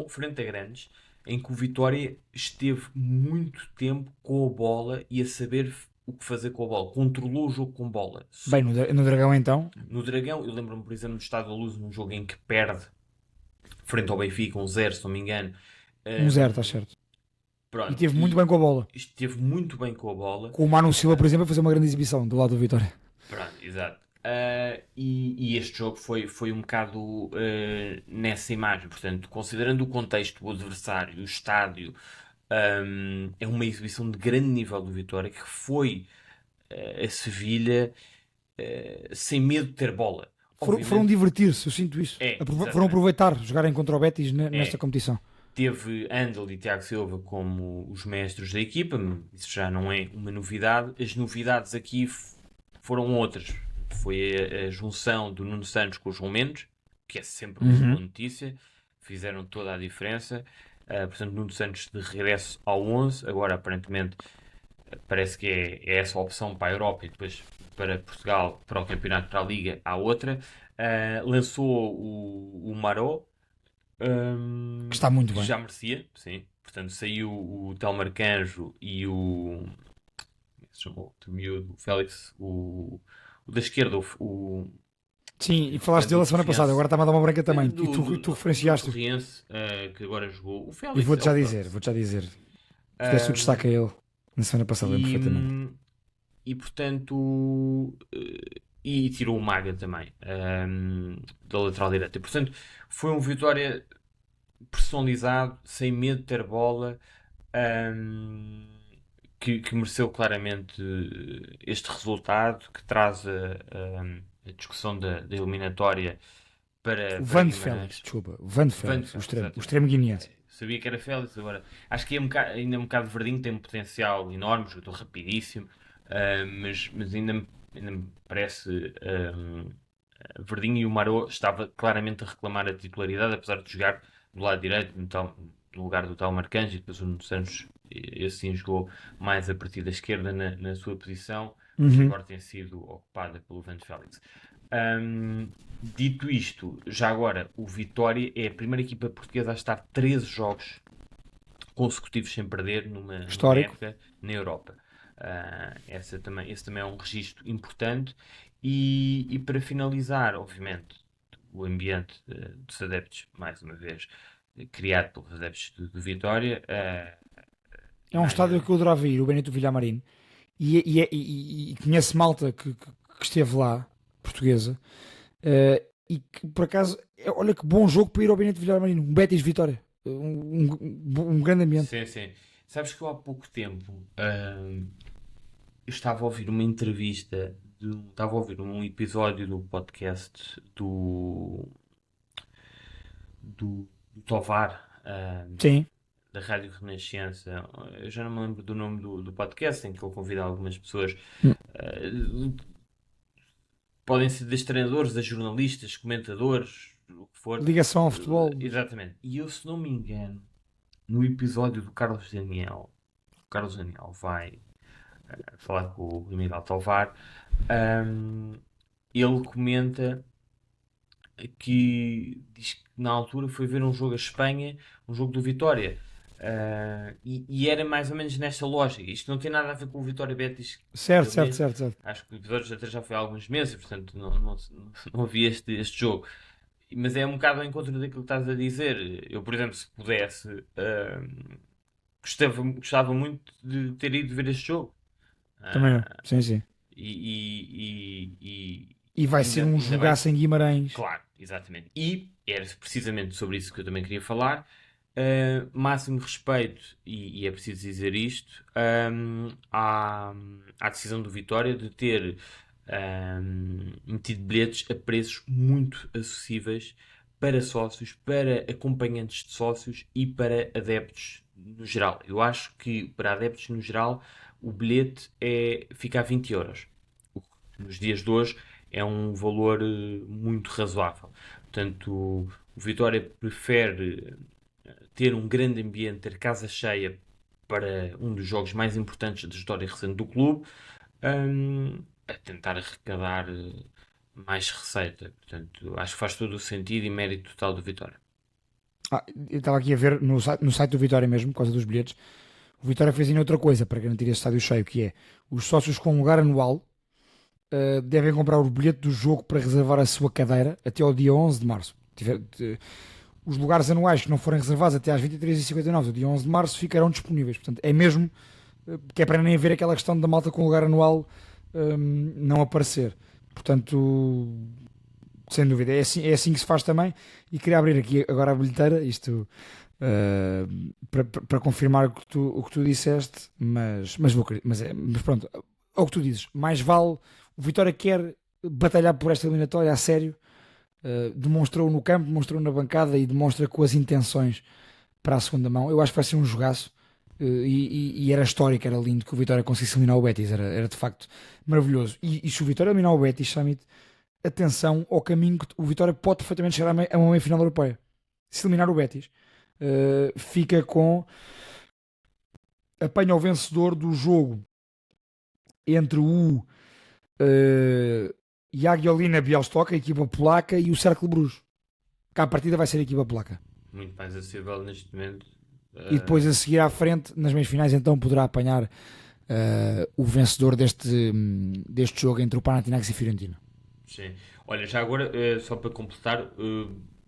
frente a grandes, em que o Vitória esteve muito tempo com a bola e a saber o que fazer com a bola. Controlou o jogo com bola. Bem, no Dragão então, No Dragão, eu lembro-me, por exemplo, do Estádio da Luz, num jogo em que perde frente ao Benfica, 1-0, se não me engano. 1-0, está certo. Pronto, E teve muito bem com a bola. esteve muito bem com a bola. Com o Manu Silva, por exemplo, a fazer uma grande exibição do lado do Vitória. Pronto, exato. E este jogo foi um bocado nessa imagem. Portanto, considerando o contexto, o adversário, o estádio, é uma exibição de grande nível do Vitória, que foi a Sevilha sem medo de ter bola. Foram divertir-se, eu sinto isso. Exatamente. Foram aproveitar, jogarem contra o Betis nesta competição. Teve Andel e Tiago Silva como os mestres da equipa, isso já não é uma novidade. As novidades aqui foram outras. Foi a junção do Nuno Santos com o João Mendes, que é sempre uma boa notícia, fizeram toda a diferença. Portanto, Nuno Santos de regresso ao 11, agora aparentemente parece que é essa a opção para a Europa e depois para Portugal, para o campeonato, para a Liga, há outra. Lançou o Maró, Que está muito bem. já merecia, sim. Portanto, saiu o Telmar Canjo e o. Como é que se chamou? O miúdo, o Félix, o da esquerda, Sim, e falaste dele a semana passada, agora está-me a dar uma branca também. E tu referenciaste. O Torriense, que agora jogou. O Félix. E vou-te já dizer. Fizeste o destaque a ele na semana passada, lembro perfeitamente. E portanto. E tirou o Maga também, da lateral direita. E, portanto, foi um Vitória personalizado, sem medo de ter bola, que mereceu claramente este resultado, que traz a discussão da eliminatória para O Van de Guimarães. Félix, desculpa. O Van de Félix, o extremo guineense. Sabia que era Félix, agora acho que ainda é um bocado verdinho, tem um potencial enorme, jogador rapidíssimo, mas ainda me parece verdinho, e o Maró estava claramente a reclamar a titularidade, apesar de jogar do lado direito, no lugar do tal Marcanjo, e depois o Nuno Santos, esse sim, jogou mais a partir da esquerda na sua posição, que agora tem sido ocupada pelo Van de Félix. Dito isto, já agora, o Vitória é a primeira equipa portuguesa a estar 13 jogos consecutivos sem perder numa época na Europa. Esse também é um registro importante. E para finalizar, obviamente, o ambiente dos adeptos, mais uma vez, criado pelos adeptos do Vitória. É um estádio que eu adorava ir, o Benito Villamarín. E conhece malta que esteve lá, portuguesa, e que por acaso, olha que bom jogo para ir ao Benito Villamarín, um Betis Vitória, um grande ambiente. Sim, sim. Sabes que eu há pouco tempo eu estava a ouvir uma entrevista, estava a ouvir um episódio do podcast do Tovar, Sim. da Rádio Renascença. Eu já não me lembro do nome do podcast, em que ele convida algumas pessoas. Podem ser desde treinadores, a jornalistas, comentadores, o que for. Ligação ao futebol. Exatamente. E eu, se não me engano, no episódio do Carlos Daniel, o Carlos Daniel vai falar com o Miguel Tovar, ele comenta que diz que na altura foi ver um jogo a Espanha, um jogo do Vitória, e era mais ou menos nesta lógica. Isto não tem nada a ver com o Vitória Betis. Certo. Acho que o episódio até já foi há alguns meses, portanto não havia este jogo. Mas é um bocado ao encontro daquilo que estás a dizer. Eu, por exemplo, se pudesse, gostava muito de ter ido ver este jogo. Também eu. Sim. E vai ser um jogaço em Guimarães. Claro, exatamente. E era precisamente sobre isso que eu também queria falar. Máximo respeito, e é preciso dizer isto, à decisão do Vitória de ter metido bilhetes a preços muito acessíveis para sócios, para acompanhantes de sócios e para adeptos no geral. Eu acho que para adeptos no geral o bilhete fica a 20€. nos dias de hoje é um valor muito razoável. Portanto, o Vitória prefere ter um grande ambiente, ter casa cheia para um dos jogos mais importantes da história recente do clube, a tentar arrecadar mais receita. Portanto, acho que faz todo o sentido e mérito total do Vitória. Eu estava aqui a ver no site do Vitória mesmo, por causa dos bilhetes. O Vitória fez ainda outra coisa para garantir esse estádio cheio, que é os sócios com lugar anual devem comprar o bilhete do jogo para reservar a sua cadeira até ao dia 11 de março. Os lugares anuais que não forem reservados até às 23h59 do dia 11 de março ficarão disponíveis. Portanto, é mesmo que é para nem haver aquela questão da malta com lugar anual não aparecer. Portanto, sem dúvida, é assim que se faz também. E queria abrir aqui agora a bilheteira, isto para confirmar o que tu disseste, mas pronto, é o que tu dizes. Mais vale, o Vitória quer batalhar por esta eliminatória a sério. Demonstrou no campo, demonstrou na bancada e demonstra com as intenções para a segunda mão. Eu acho que vai ser um jogaço e era histórico, era lindo que o Vitória conseguisse eliminar o Betis, era de facto maravilhoso. E se o Vitória eliminar o Betis, Summit, atenção ao caminho que o Vitória pode perfeitamente chegar a uma meia-final europeia. Se eliminar o Betis, fica com, apanha o vencedor do jogo entre o Jagiellina Białystok, a equipa polaca, e o Cercle Bruges. Cá a partida vai ser a equipa polaca. Muito mais acessível neste momento. E depois a seguir à frente, nas meias finais, então poderá apanhar o vencedor deste jogo entre o Panathinaikos e Fiorentina. Sim. Olha, já agora, só para completar,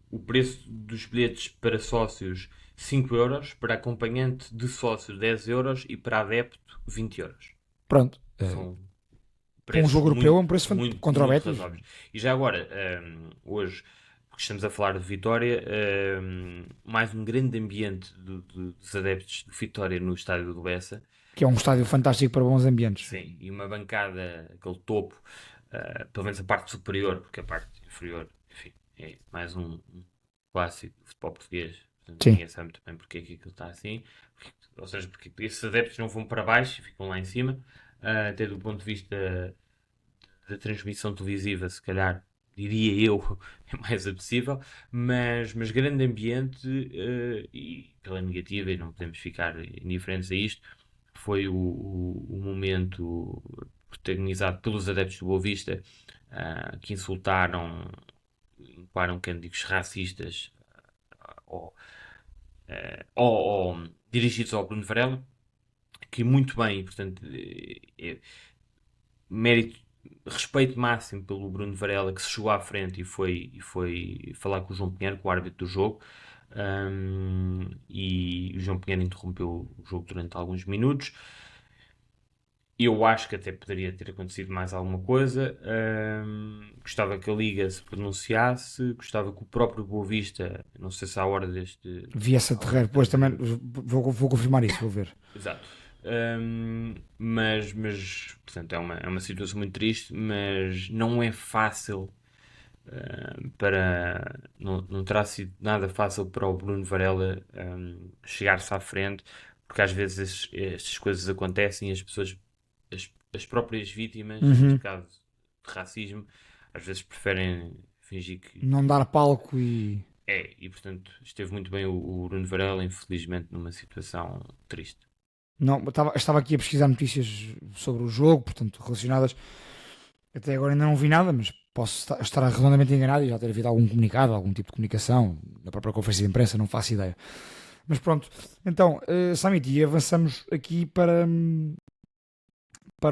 o preço dos bilhetes para sócios 5€, para acompanhante de sócio 10€ e para adepto 20€. Pronto. São para um jogo europeu é um preço contra o Betis. E já agora, hoje, porque estamos a falar de Vitória, mais um grande ambiente dos adeptos de Vitória no estádio do Bessa. Que é um estádio fantástico para bons ambientes. Sim, e uma bancada, aquele topo, pelo menos a parte superior, porque a parte inferior, enfim, é mais um clássico de futebol português. Portanto, ninguém sabe muito bem porque é que aquilo está assim. Ou seja, porque esses adeptos não vão para baixo e ficam lá em cima. Até do ponto de vista da transmissão televisiva, se calhar, diria eu, é mais apetecível, mas grande ambiente e pela negativa, e não podemos ficar indiferentes a isto, foi o momento protagonizado pelos adeptos do Boa Vista, que insultaram cânticos racistas ou dirigidos ao Bruno Varela, que muito bem, portanto, mérito, respeito máximo pelo Bruno Varela, que se chegou à frente e foi falar com o João Pinheiro, com o árbitro do jogo, e o João Pinheiro interrompeu o jogo durante alguns minutos. Eu acho que até poderia ter acontecido mais alguma coisa. Gostava que a Liga se pronunciasse, gostava que o próprio Boa Vista, não sei se à hora deste... viesse a terreiro, depois também vou confirmar isso, vou ver. Exato. Mas portanto, é uma situação muito triste, mas não é fácil não terá sido nada fácil para o Bruno Varela chegar-se à frente, porque às vezes estas coisas acontecem e as pessoas, as próprias vítimas, neste caso de racismo, às vezes preferem fingir que... não dar palco e portanto esteve muito bem o Bruno Varela, infelizmente numa situação triste. Não, estava aqui a pesquisar notícias sobre o jogo, portanto, relacionadas. Até agora ainda não vi nada, mas posso estar redondamente enganado e já ter havido algum comunicado, algum tipo de comunicação, na própria conferência de imprensa, não faço ideia. Mas pronto, então, Samit, avançamos aqui para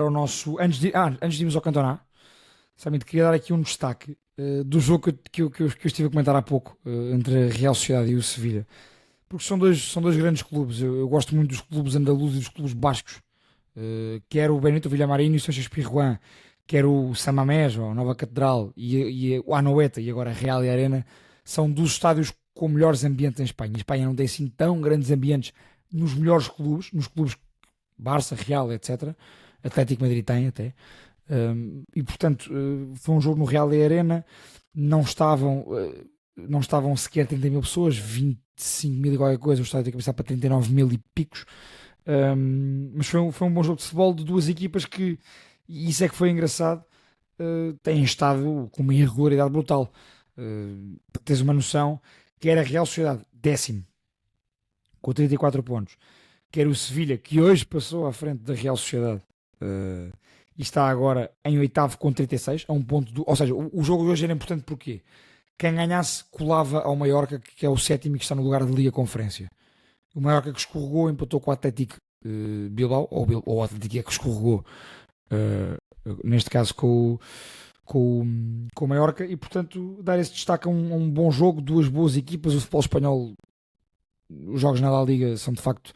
o nosso... Antes de irmos ao campeonato, Samit, queria dar aqui um destaque do jogo que eu estive a comentar há pouco, entre a Real Sociedade e o Sevilha. Porque são dois grandes clubes. Eu gosto muito dos clubes andaluzes e dos clubes bascos. Quer o Benito Villamarín e o Sanches Pirjuan, quer o San Mamés, ou a Nova Catedral, e o Anoeta, e agora a Real e a Arena, são dos estádios com melhores ambientes em Espanha. A Espanha não tem assim tão grandes ambientes nos melhores clubes, nos clubes Barça, Real, etc. Atlético Madrid tem até. E portanto, foi um jogo no Real e Arena. Não estavam sequer 30 mil pessoas, 25 mil e qualquer coisa. O estádio tem que começar para 39 mil e picos. Mas foi um bom jogo de futebol de duas equipas que, e isso é que foi engraçado, têm estado com uma irregularidade brutal. Para teres uma noção, quer a Real Sociedade, 10º, com 34 pontos, quer o Sevilha, que hoje passou à frente da Real Sociedade, e está agora em 8º com 36, a um ponto ou seja, o jogo de hoje era importante porque quem ganhasse colava ao Mallorca, que é o 7º e que está no lugar de Liga Conferência. O Mallorca que escorregou empatou com o Atlético Bilbao, ou o Atlético é que escorregou, neste caso com o Mallorca, e portanto dar esse destaque a um bom jogo, duas boas equipas. O futebol espanhol, os jogos na La Liga são de facto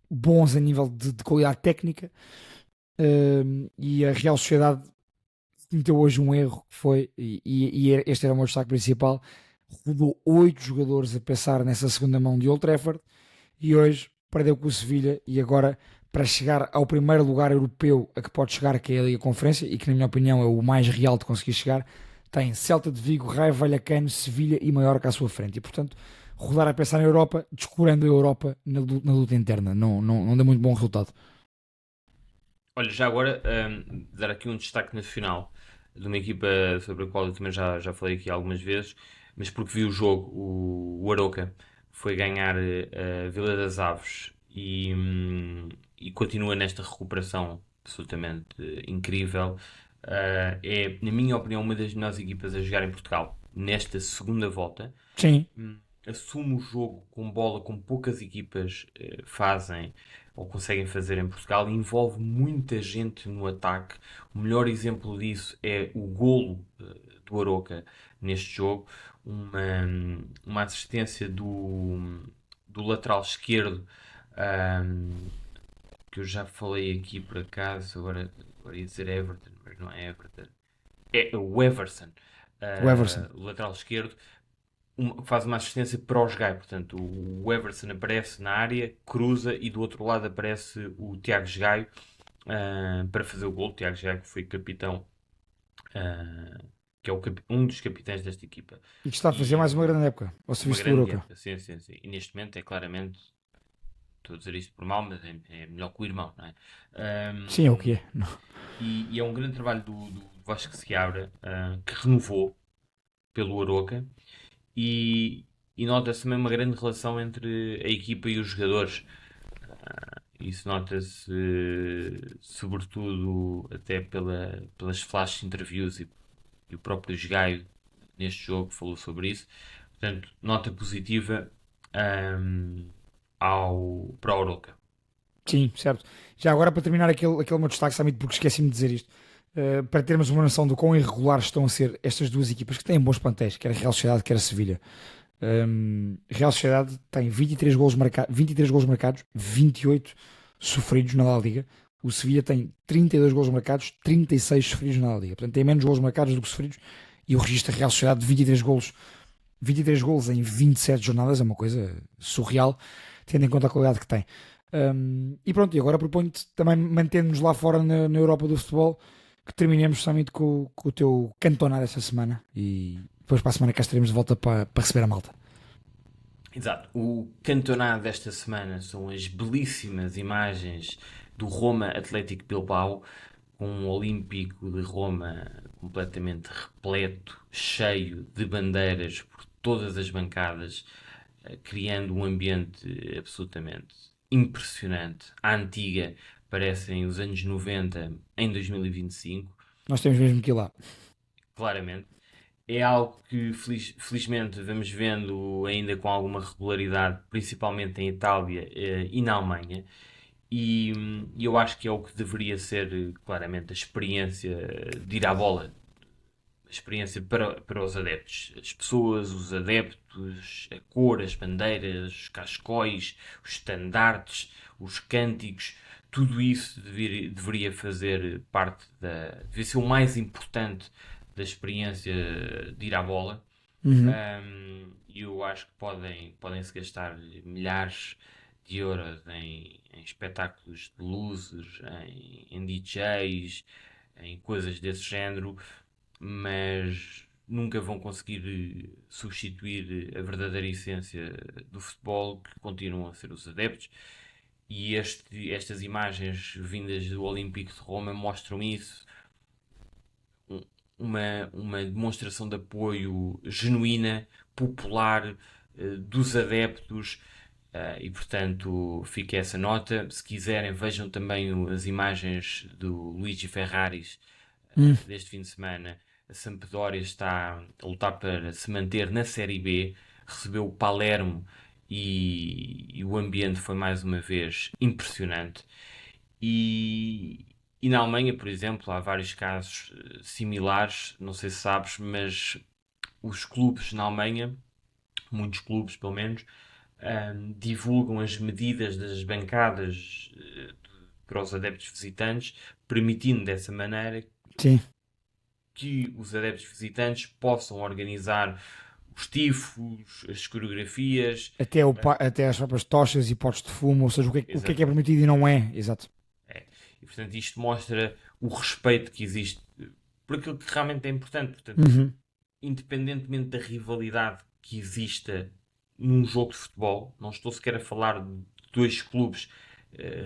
bons a nível de qualidade técnica, e a Real Sociedade cometeu hoje um erro que foi, e este era o meu destaque principal: rodou 8 jogadores a pensar nessa segunda mão de Old Trafford, e hoje perdeu com o Sevilha, e agora para chegar ao primeiro lugar europeu a que pode chegar, que é a Liga Conferência, e que na minha opinião é o mais real de conseguir chegar, tem Celta de Vigo, Raio Vallecano, Sevilha e Mallorca à sua frente, e portanto rodar a pensar na Europa, descurando a Europa na luta interna, não deu muito bom resultado. Olha, já agora, dar aqui um destaque nacional de uma equipa sobre a qual eu também já falei aqui algumas vezes, mas porque vi o jogo, o Aroca foi ganhar a Vila das Aves e continua nesta recuperação absolutamente incrível. É, na minha opinião, uma das melhores equipas a jogar em Portugal nesta segunda volta. Sim. Assume o jogo com bola, como poucas equipas fazem ou conseguem fazer em Portugal, e envolve muita gente no ataque. O melhor exemplo disso é o golo do Aroca neste jogo, uma assistência do lateral esquerdo, que eu já falei aqui por acaso, agora ia dizer Everton, mas não é Everton, é o Everson, O Everson. o lateral esquerdo, faz uma assistência para o Gaio. Portanto, o Everson aparece na área, cruza, e do outro lado aparece o Tiago Gaio para fazer o gol. O Tiago Gaio, que foi capitão, que é um dos capitães desta equipa. E que está a fazer mais uma grande época ao serviço do Aroca. Sim. E neste momento é claramente, estou a dizer isto por mal, mas é melhor que o irmão, não é? Sim, é o que é. E é um grande trabalho do Vasco Seabra, que renovou pelo Aroca. E nota-se também uma grande relação entre a equipa e os jogadores. Isso nota-se sobretudo até pelas flash interviews, e o próprio Gaio neste jogo falou sobre isso. Portanto, nota positiva para o Aroca. Sim, certo. Já agora, para terminar aquele meu destaque, Samit, porque esqueci-me de dizer isto, para termos uma noção do quão irregulares estão a ser estas duas equipas, que têm bons plantéis, quer a Real Sociedade, quer a Sevilha. Real Sociedade tem 23 golos marcados, 28 sofridos na La Liga. O Sevilha tem 32 golos marcados, 36 sofridos na La Liga. Portanto, tem menos golos marcados do que sofridos, e o registro da Real Sociedade de 23 golos em 27 jornadas é uma coisa surreal, tendo em conta a qualidade que tem. E pronto, e agora proponho-te também manter-nos lá fora na Europa do futebol, que terminemos somente com o teu cantonar esta semana, e depois para a semana cá estaremos de volta para receber a malta. Exato. O cantonado desta semana são as belíssimas imagens do Roma Atlético Bilbao, com um Olímpico de Roma completamente repleto, cheio de bandeiras por todas as bancadas, criando um ambiente absolutamente impressionante. À antiga, parecem os anos 90 em 2025. Nós temos mesmo que ir lá. Claramente. É algo que felizmente vamos vendo ainda com alguma regularidade, principalmente em Itália e na Alemanha. E eu acho que é o que deveria ser claramente a experiência de ir à bola. A experiência para os adeptos. As pessoas, os adeptos, a cor, as bandeiras, os cascóis, os estandartes, os cânticos. Tudo isso deveria fazer parte deveria ser o mais importante da experiência de ir à bola. E eu acho que podem-se gastar milhares de euros em espetáculos de luzes, em DJs, em coisas desse género, mas nunca vão conseguir substituir a verdadeira essência do futebol, que continuam a ser os adeptos. e estas imagens vindas do Olympique de Roma mostram isso. Uma demonstração de apoio genuína, popular, dos adeptos, e portanto fica essa nota. Se quiserem, vejam também as imagens do Luigi Ferraris deste fim de semana. A Sampdoria está a lutar para se manter na Série B, recebeu o Palermo e o ambiente foi mais uma vez impressionante. E na Alemanha, por exemplo, há vários casos similares, não sei se sabes, mas os clubes na Alemanha, muitos clubes pelo menos, divulgam as medidas das bancadas para os adeptos visitantes, permitindo dessa maneira Sim. que os adeptos visitantes possam organizar os tifos, as coreografias. Até as próprias tochas e potes de fumo, ou seja, o que é permitido e não é. Exato. E portanto isto mostra o respeito que existe por aquilo que realmente é importante. Portanto, independentemente da rivalidade que exista num jogo de futebol, não estou sequer a falar de dois clubes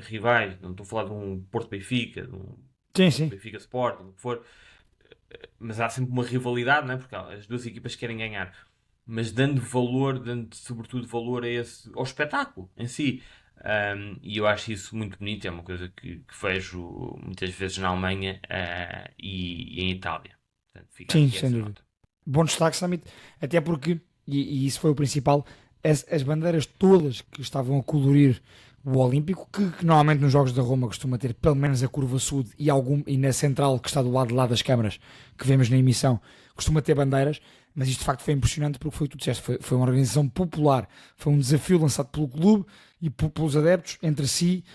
rivais, não estou a falar de um Porto-Benfica, de um Benfica-Sporting, o que for, mas há sempre uma rivalidade, não é? Porque as duas equipas querem ganhar, mas dando sobretudo valor ao espetáculo em si. E eu acho isso muito bonito, é uma coisa que vejo muitas vezes na Alemanha e em Itália. Portanto, fica sim, aqui sem dúvida. Nota. Bom destaque, Samit, até porque, e isso foi o principal, as bandeiras todas que estavam a colorir o Olímpico, que normalmente nos Jogos da Roma costuma ter pelo menos a curva sul e na central, que está do lado de lá das câmaras, que vemos na emissão, costuma ter bandeiras, mas isto de facto foi impressionante porque foi o que tu disseste, foi uma organização popular, foi um desafio lançado pelo clube e pelos adeptos entre si,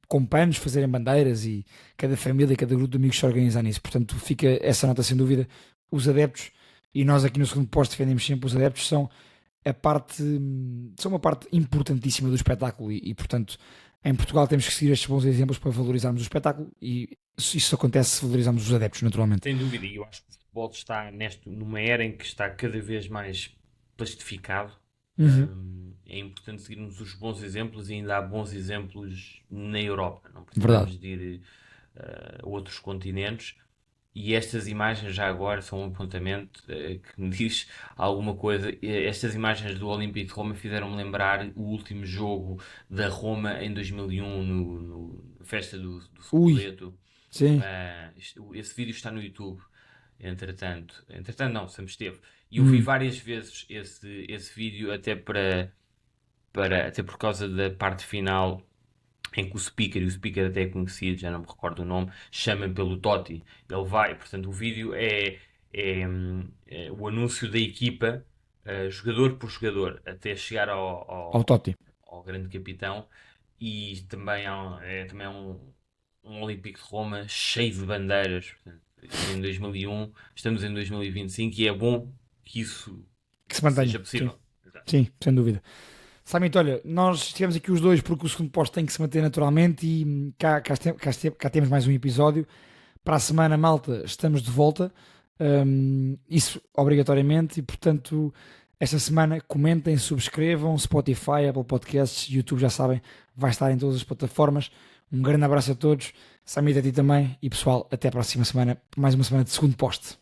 com panos fazerem bandeiras e cada família, cada grupo de amigos se organizar nisso. Portanto, fica essa nota sem dúvida. Os adeptos, e nós aqui no Segundo Posto defendemos sempre, os adeptos são uma parte importantíssima do espetáculo e portanto, em Portugal temos que seguir estes bons exemplos para valorizarmos o espetáculo e isso acontece se valorizarmos os adeptos, naturalmente. Sem dúvida, e eu acho que o futebol está numa era em que está cada vez mais plastificado. É importante seguirmos os bons exemplos e ainda há bons exemplos na Europa, não precisamos de ir a outros continentes. E estas imagens já agora são um apontamento que me diz alguma coisa. Estas imagens do Olympique de Roma fizeram-me lembrar o último jogo da Roma em 2001 na festa do Scudetto. Sim. Esse vídeo está no YouTube. Entretanto não, sempre esteve. E eu vi várias vezes esse vídeo até por causa da parte final em que o speaker até é conhecido, já não me recordo o nome, chama pelo Totti. Ele vai, portanto o vídeo é o anúncio da equipa, jogador por jogador, até chegar ao Totti, ao grande capitão. E também é um Olympique de Roma cheio de bandeiras. Portanto, em 2001, estamos em 2025 e é bom que isso seja possível. Sim, sem dúvida. Samit, olha, nós estivemos aqui os dois porque o Segundo Posto tem que se manter naturalmente e cá temos mais um episódio. Para a semana, malta, estamos de volta, isso obrigatoriamente, e portanto esta semana comentem, subscrevam, Spotify, Apple Podcasts, YouTube, já sabem, vai estar em todas as plataformas. Um grande abraço a todos, Samit, a ti também, e pessoal, até a próxima semana, mais uma semana de Segundo Posto.